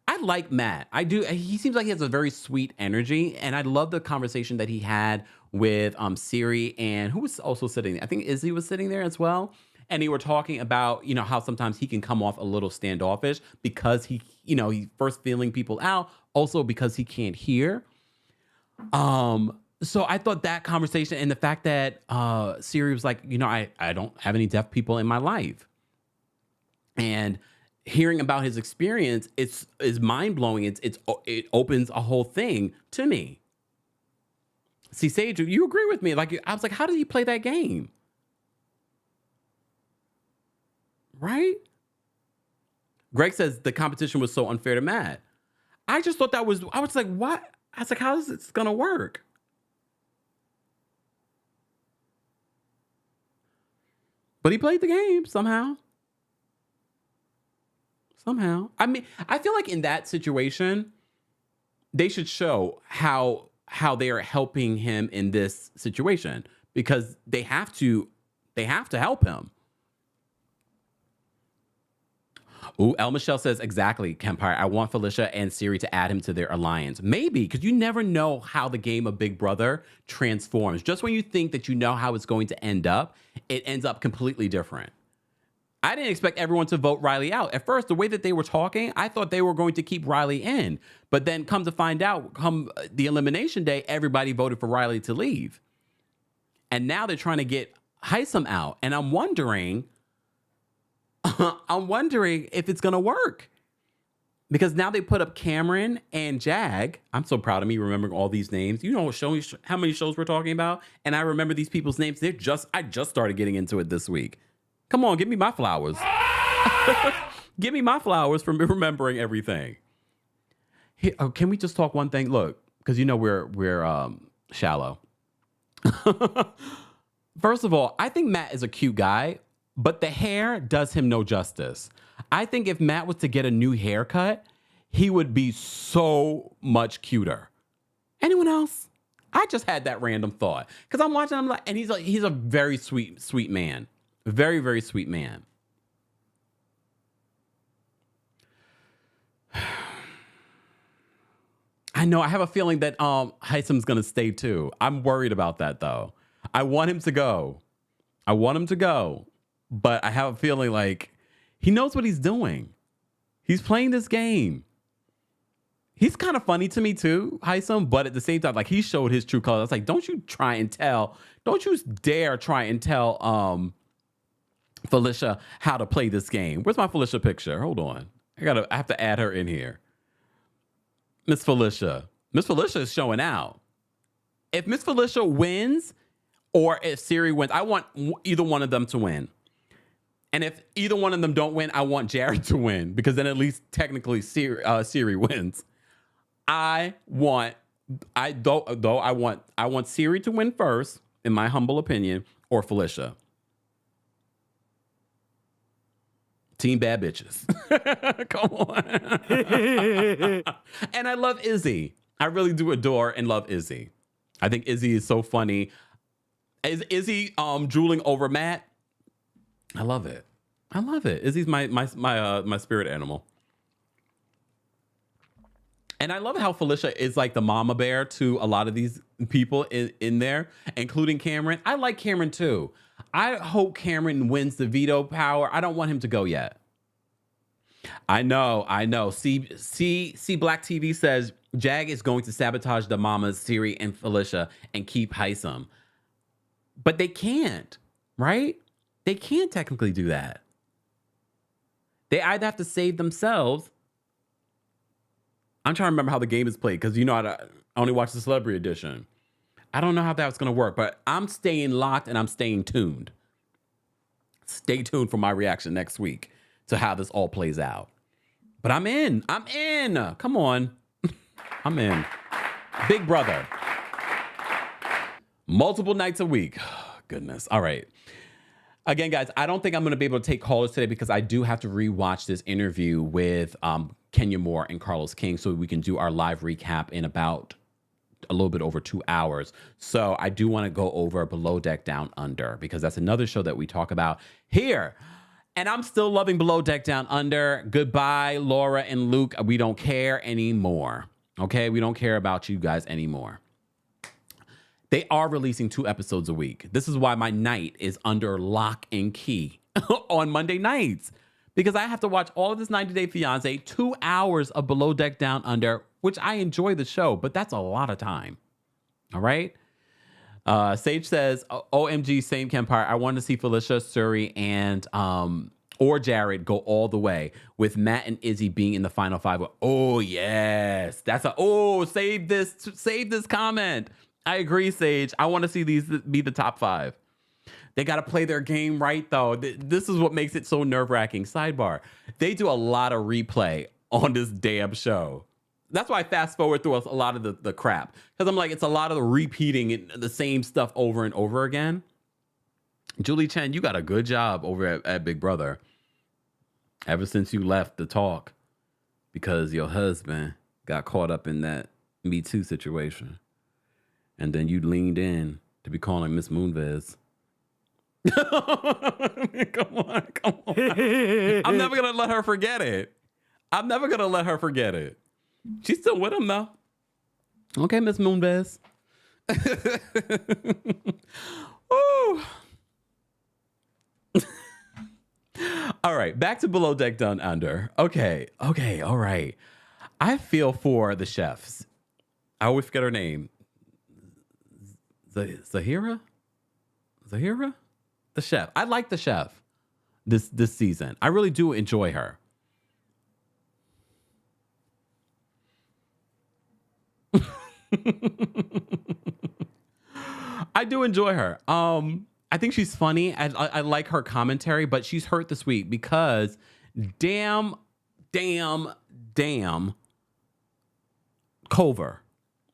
I like Matt. I do. He seems like he has a very sweet energy. And I love the conversation that he had with Siri, and who was also sitting there. I think Izzy was sitting there as well. And they were talking about, you know, how sometimes he can come off a little standoffish because he's first feeling people out, also because he can't hear. So I thought that conversation, and the fact that Siri was like, you know, I don't have any deaf people in my life. And hearing about his experience, is mind-blowing. It opens a whole thing to me. See, Sage, you agree with me. Like, I was like, how did he play that game? Right? Greg says the competition was so unfair to Matt. I just thought I was like, what? I was like, how is this going to work? But he played the game somehow. Somehow. I mean, I feel like in that situation, they should show how they are helping him in this situation, because they have to help him. Ooh, El Michelle says, exactly, Kempire. I want Felicia and Siri to add him to their alliance. Maybe, because you never know how the game of Big Brother transforms. Just when you think that you know how it's going to end up, it ends up completely different. I didn't expect everyone to vote Riley out. At first, the way that they were talking, I thought they were going to keep Riley in. But then come to find out, come the elimination day, everybody voted for Riley to leave. And now they're trying to get Hisam out. And I'm wondering, I'm wondering if it's going to work. Because now they put up Cameron and Jag. I'm so proud of me remembering all these names. You know, show me how many shows we're talking about, and I remember these people's names. I just started getting into it this week. Come on, give me my flowers. Give me my flowers for remembering everything. Here, can we just talk one thing? Look, because you know we're shallow. First of all, I think Matt is a cute guy, but the hair does him no justice. I think if Matt was to get a new haircut, he would be so much cuter. Anyone else? I just had that random thought because I'm watching him and he's a very sweet man, very, very sweet man. I know. I have a feeling that Heisem's gonna stay too. I'm worried about that though. I want him to go, but I have a feeling like he knows what he's doing. He's playing this game. He's kind of funny to me too, Heisem, but at the same time, like he showed his true colors. I was like, don't you dare try and tell Felicia how to play this game. Where's my Felicia picture? Hold on. I have to add her in here. Miss Felicia. Miss Felicia is showing out. If Miss Felicia wins or if Siri wins, I want either one of them to win. And if either one of them don't win, I want Jared to win because then at least technically Siri wins. I want Siri to win first, in my humble opinion, or Felicia. Team bad bitches. Come on. And I love Izzy. I really do adore and love Izzy. I think Izzy is so funny. Is Izzy drooling over Matt? I love it. Izzy's my spirit animal. And I love how Felicia is like the mama bear to a lot of these people in there, including Cameron. I like Cameron too. I hope Cameron wins the veto power. I don't want him to go yet. I know. See, Black TV says Jag is going to sabotage the mamas, Siri and Felicia, and keep Heisem. But they can't, right? They can't technically do that. They either have to save themselves. I'm trying to remember how the game is played because, you know, I only watch the Celebrity Edition. I don't know how that's going to work, but I'm staying locked and I'm staying tuned. Stay tuned for my reaction next week to how this all plays out. But I'm in. Come on. I'm in. Big Brother. Multiple nights a week. Goodness. All right. Again, guys, I don't think I'm going to be able to take callers today because I do have to rewatch this interview with Kenya Moore and Carlos King so we can do our live recap in about a little bit over 2 hours. So I do want to go over Below Deck Down Under because that's another show that we talk about here. And I'm still loving Below Deck Down Under. Goodbye, Laura and Luke. We don't care anymore. Okay? We don't care about you guys anymore. They are releasing 2 episodes a week. This is why my night is under lock and key on Monday nights. Because I have to watch all of this 90 Day Fiance, 2 hours of Below Deck Down Under, which I enjoy the show, but that's a lot of time. All right? Sage says, OMG, same Kempire. I want to see Felicia, Suri, and or Jared go all the way with Matt and Izzy being in the final 5. Oh, yes. Save this comment. I agree, Sage. I want to see these be the top 5. They got to play their game right, though. This is what makes it so nerve-wracking. Sidebar. They do a lot of replay on this damn show. That's why I fast forward through a lot of the crap. Because I'm like, it's a lot of the repeating the same stuff over and over again. Julie Chen, you got a good job over at Big Brother. Ever since you left the talk. Because your husband got caught up in that Me Too situation. And then you leaned in to be calling Miss Moonves. Come on. I'm never going to let her forget it. She's still with him, though. Okay, Miss Moonves. Woo. All right, back to Below Deck Down Under. Okay, all right. I feel for the chefs. I always forget her name. Zahira? The chef. I like the chef. this season. I really do enjoy her. I do enjoy her. I think she's funny. I like her commentary, but she's hurt this week because damn Culver.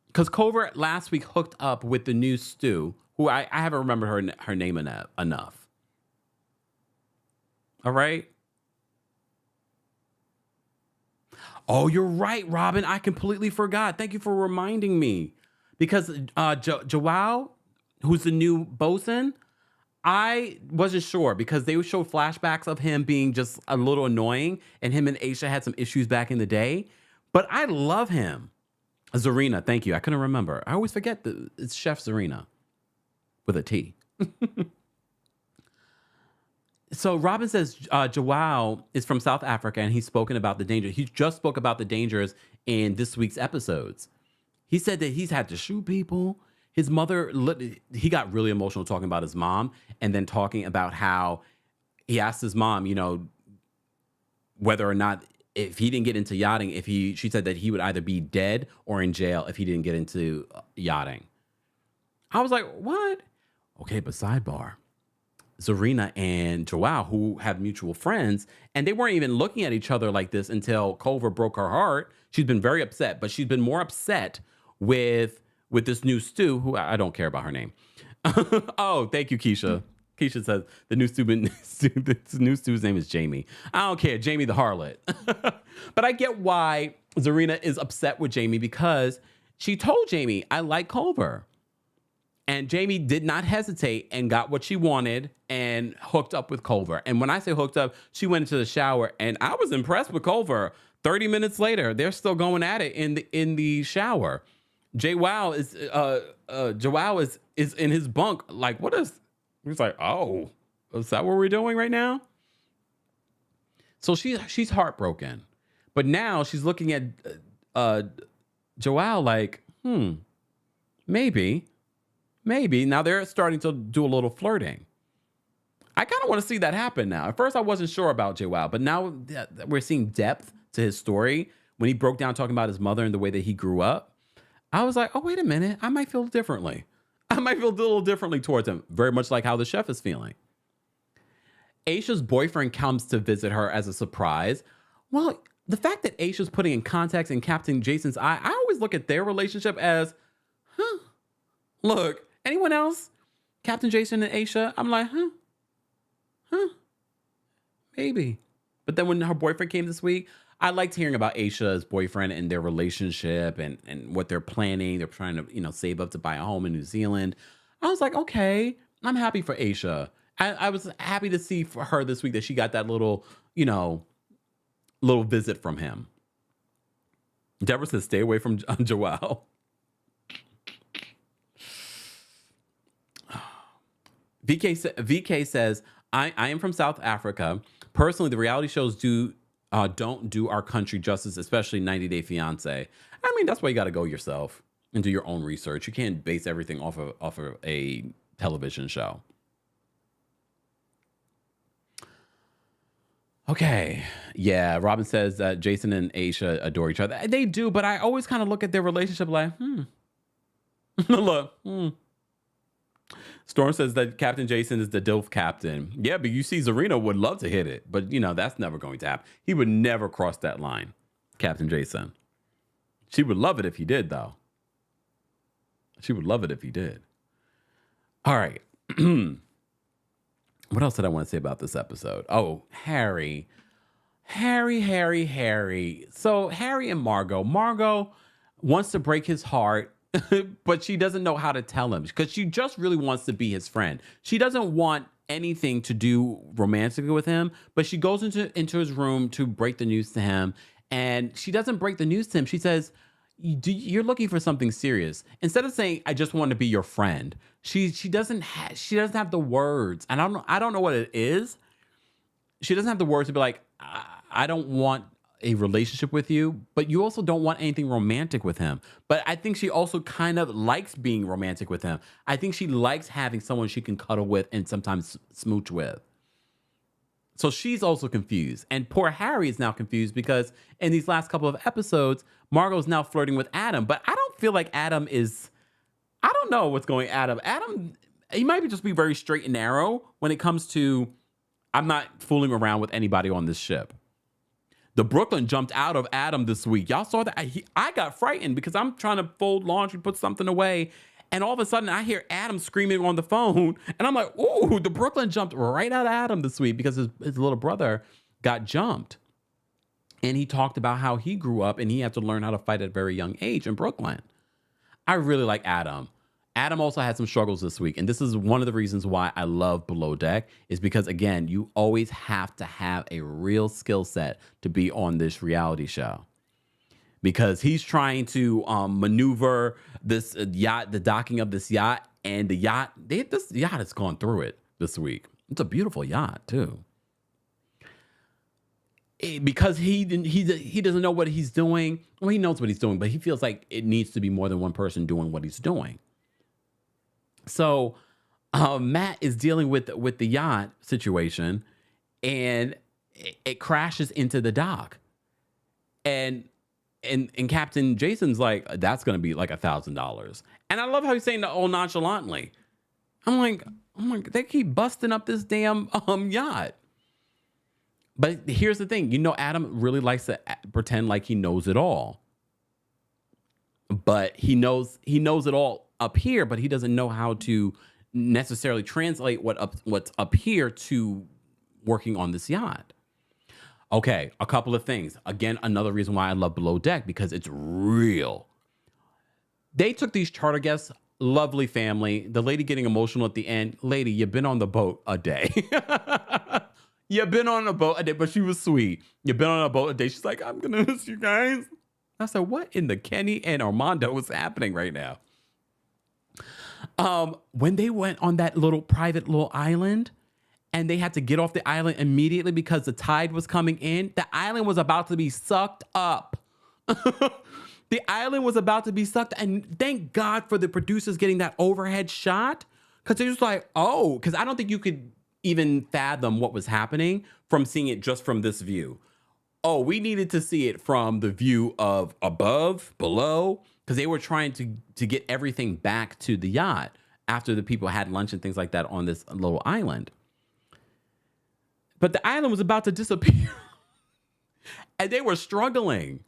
Because Culver last week hooked up with the new Stu, who I haven't remembered her name enough. All right. Oh, you're right, Robin. I completely forgot. Thank you for reminding me. Because Joao, who's the new bosun, I wasn't sure because they would show flashbacks of him being just a little annoying, and him and Aisha had some issues back in the day. But I love him. Zarina, thank you. I couldn't remember. I always forget that it's Chef Zarina with a T. So Robin says Joao is from South Africa, and he's spoken about the danger. He just spoke about the dangers in this week's episodes. He said that he's had to shoot people. His mother, he got really emotional talking about his mom, and then talking about how he asked his mom, whether or not, if he didn't get into yachting, she said that he would either be dead or in jail if he didn't get into yachting. I was like, what? Okay, but sidebar. Zarina and Joao, who have mutual friends, and they weren't even looking at each other like this until Culver broke her heart. She's been very upset, but she's been more upset with this new Stu, who I don't care about her name. Oh, thank you, Keisha. Keisha says the new Stu's name is Jamie. I don't care, Jamie the harlot. But I get why Zarina is upset with Jamie, because she told Jamie, I like Culver. And Jamie did not hesitate and got what she wanted and hooked up with Culver. And when I say hooked up, she went into the shower, and I was impressed with Culver. 30 minutes later, they're still going at it in the shower. Joao is in his bunk. Like, what is? He's like, oh, is that what we're doing right now? So she's heartbroken, but now she's looking at Joao like, maybe. Now they're starting to do a little flirting. I kind of want to see that happen now. At first, I wasn't sure about Joao, but now that we're seeing depth to his story, when he broke down talking about his mother and the way that he grew up, I was like, oh, wait a minute. I might feel differently. I might feel a little differently towards him, very much like how the chef is feeling. Aisha's boyfriend comes to visit her as a surprise. Well, the fact that Aisha's putting in contacts in Captain Jason's eye, I always look at their relationship as, look, anyone else? Captain Jason and Aisha? I'm like, maybe. But then when her boyfriend came this week, I liked hearing about Aisha's boyfriend and their relationship and what they're planning. They're trying to, save up to buy a home in New Zealand. I was like, okay, I'm happy for Aisha. I was happy to see for her this week that she got that little visit from him. Deborah says, stay away from Joao. VK says, I am from South Africa. Personally, the reality shows don't do our country justice, especially 90 Day Fiancé. I mean, that's why you got to go yourself and do your own research. You can't base everything off of a television show. Okay. Yeah. Robin says that Jason and Aisha adore each other. They do, but I always kind of look at their relationship like, Look, Storm says that Captain Jason is the DILF captain. Yeah, but you see, Zarina would love to hit it, but that's never going to happen. He would never cross that line, Captain Jason. She would love it if he did, though. She would love it if he did. All right. What else did I want to say about this episode? Oh, Harry. So Harry and Margot wants to break his heart, but she doesn't know how to tell him because she just really wants to be his friend. She doesn't want anything to do romantically with him, but she goes into his room to break the news to him, and she doesn't break the news to him. She says, you're looking for something serious. Instead of saying, I just want to be your friend, she doesn't have the words. And I don't know what it is. She doesn't have the words to be like, I don't want a relationship with you, but you also don't want anything romantic with him. But I think she also kind of likes being romantic with him. I think she likes having someone she can cuddle with and sometimes smooch with. So she's also confused. And poor Harry is now confused because in these last couple of episodes, Margot's now flirting with Adam. But I don't feel like Adam is, I don't know what's going Adam. Adam, he might just be very straight and narrow when it comes to, I'm not fooling around with anybody on this ship. The Brooklyn jumped out of Adam this week. Y'all saw that? I got frightened because I'm trying to fold laundry, put something away. And all of a sudden, I hear Adam screaming on the phone. And I'm like, ooh, the Brooklyn jumped right out of Adam this week because his little brother got jumped. And he talked about how he grew up and he had to learn how to fight at a very young age in Brooklyn. I really like Adam. Adam also had some struggles this week. And this is one of the reasons why I love Below Deck is because, again, you always have to have a real skill set to be on this reality show. Because he's trying to maneuver this yacht, the docking of this yacht, and the yacht, this yacht has gone through it this week. It's a beautiful yacht too. Because he doesn't know what he's doing. Well, he knows what he's doing, but he feels like it needs to be more than one person doing what he's doing. So Matt is dealing with the yacht situation, and it crashes into the dock, and Captain Jason's like, that's going to be like $1,000. And I love how he's saying that all nonchalantly. I'm like, oh my God, they keep busting up this damn yacht. But here's the thing, Adam really likes to pretend like he knows it all. But he knows it all up here, but he doesn't know how to necessarily translate what's up here to working on this yacht. Okay, a couple of things. Again, another reason why I love Below Deck, because it's real. They took these charter guests, lovely family. The lady getting emotional at the end. Lady, you've been on the boat a day. You've been on a boat a day, but she was sweet. You've been on a boat a day. She's like, I'm going to miss you guys. I said, what in the Kenny and Armando is happening right now? When they went on that private little island, and they had to get off the island immediately because the tide was coming in. The island was about to be sucked up. The island was about to be sucked. And thank God for the producers getting that overhead shot. Because they're just like, oh, because I don't think you could even fathom what was happening from seeing it just from this view. Oh, we needed to see it from the view of above, below, because they were trying to get everything back to the yacht after the people had lunch and things like that on this little island. But the island was about to disappear. And they were struggling.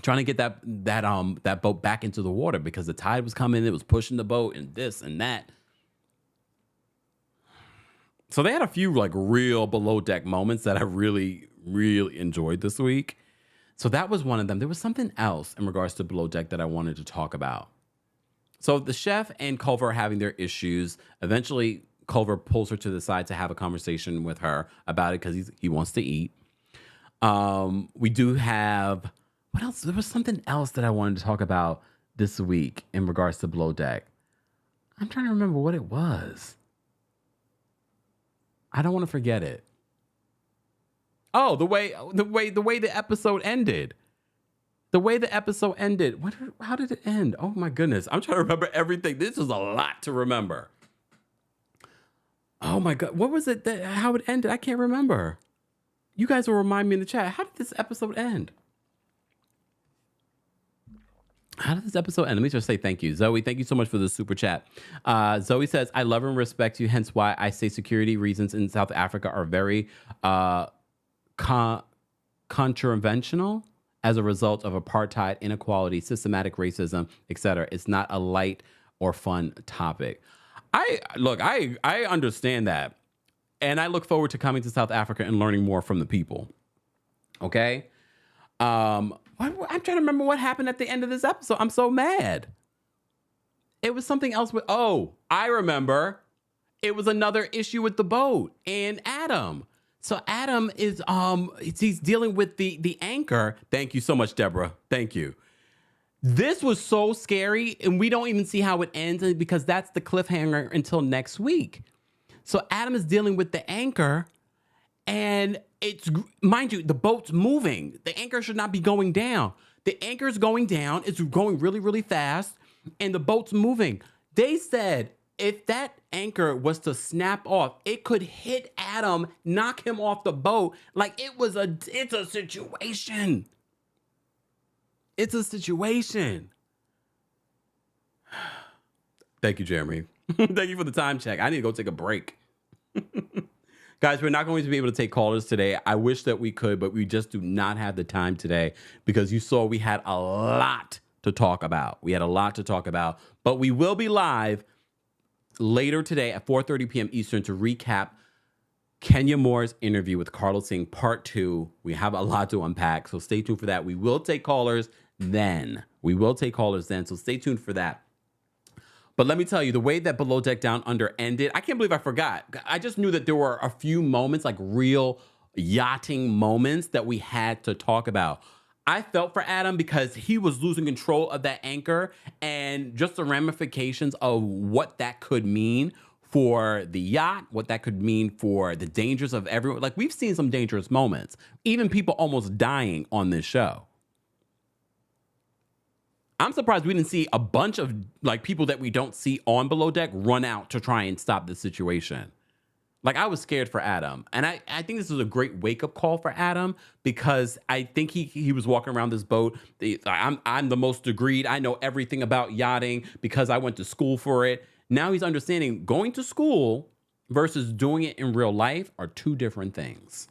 Trying to get that boat back into the water because the tide was coming. It was pushing the boat and this and that. So they had a few real Below Deck moments that I really, really enjoyed this week. So that was one of them. There was something else in regards to Below Deck that I wanted to talk about. So the chef and Culver are having their issues. Eventually, Culver pulls her to the side to have a conversation with her about it because he wants to eat. We do have... What else? There was something else that I wanted to talk about this week in regards to Below Deck. I'm trying to remember what it was. I don't want to forget it. Oh, the way the episode ended. The way the episode ended. How did it end? Oh my goodness. I'm trying to remember everything. This is a lot to remember. Oh my God. What was it how it ended? I can't remember. You guys will remind me in the chat. How did this episode end? How did this episode end? Let me just say thank you. Zoe, thank you so much for the super chat. Zoe says, I love and respect you, hence why I say security reasons in South Africa are very contraventional as a result of apartheid, inequality, systematic racism, etc. It's not a light or fun topic. I understand that. And I look forward to coming to South Africa and learning more from the people. Okay? I'm trying to remember what happened at the end of this episode. I'm so mad. It was something else with, I remember. It was another issue with the boat and Adam. So Adam is, he's dealing with the anchor. Thank you so much, Deborah. Thank you. This was so scary, and we don't even see how it ends because that's the cliffhanger until next week. So Adam is dealing with the anchor, and it's, mind you, the boat's moving. The anchor should not be going down. The anchor's going down. It's going really, really fast, and the boat's moving. They said if that anchor was to snap off, it could hit Adam, knock him off the boat. Like it's a situation. It's a situation. Thank you, Jeremy. Thank you for the time check. I need to go take a break. Guys, we're not going to be able to take callers today. I wish that we could, but we just do not have the time today because you saw we had a lot to talk about. But we will be live later today at 4:30 p.m. Eastern to recap Kenya Moore's interview with Carlos Singh Part 2. We have a lot to unpack, so stay tuned for that. We will take callers then. So stay tuned for that. But let me tell you, the way that Below Deck Down Under ended, I can't believe I forgot. I just knew that there were a few moments, like real yachting moments that we had to talk about. I felt for Adam because he was losing control of that anchor and just the ramifications of what that could mean for the yacht, what that could mean for the dangers of everyone. Like, we've seen some dangerous moments, even people almost dying on this show. I'm surprised we didn't see a bunch of like people that we don't see on Below Deck run out to try and stop the situation. Like, I was scared for Adam. And I think this is a great wake-up call for Adam because I think he was walking around this boat. I'm the most degreed. I know everything about yachting because I went to school for it. Now he's understanding going to school versus doing it in real life are two different things.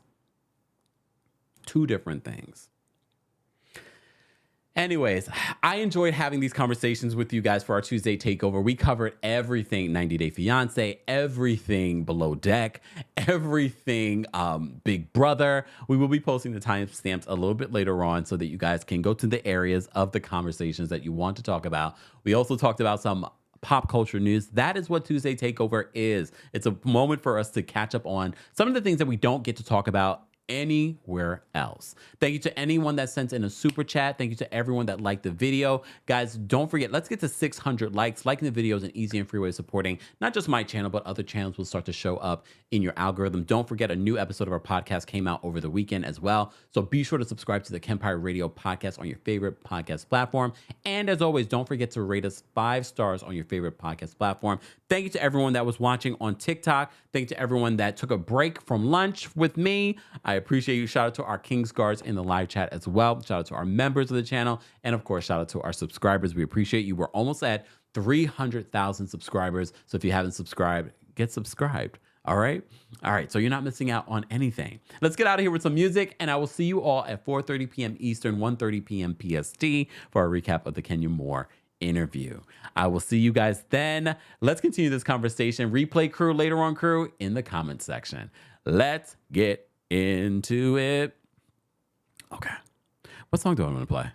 Anyways, I enjoyed having these conversations with you guys for our Tuesday takeover. We covered everything 90 Day Fiancé, everything Below Deck, everything Big Brother. We will be posting the timestamps a little bit later on so that you guys can go to the areas of the conversations that you want to talk about. We also talked about some pop culture news. That is what Tuesday Takeover is. It's a moment for us to catch up on some of the things that we don't get to talk about anywhere else. Thank you to anyone that sent in a super chat. Thank you to everyone that liked the video. Guys, don't forget, let's get to 600 likes. Liking the video is an easy and free way of supporting not just my channel, but other channels will start to show up in your algorithm. Don't forget, a new episode of our podcast came out over the weekend as well. So be sure to subscribe to the Kempire Radio podcast on your favorite podcast platform. And as always, don't forget to rate us 5 stars on your favorite podcast platform. Thank you to everyone that was watching on TikTok. Thank you to everyone that took a break from lunch with me. I appreciate you. Shout out to our Kings Guards in the live chat as well. Shout out to our members of the channel. And of course, shout out to our subscribers. We appreciate you. We're almost at 300,000 subscribers. So if you haven't subscribed, get subscribed. All right. So you're not missing out on anything. Let's get out of here with some music. And I will see you all at 4:30 p.m. Eastern, 1:30 p.m. PST for a recap of the Kenya Moore interview. I will see you guys then. Let's continue this conversation. Replay crew, later on crew, in the comment section. Let's get into it. Okay. What song do I want to play?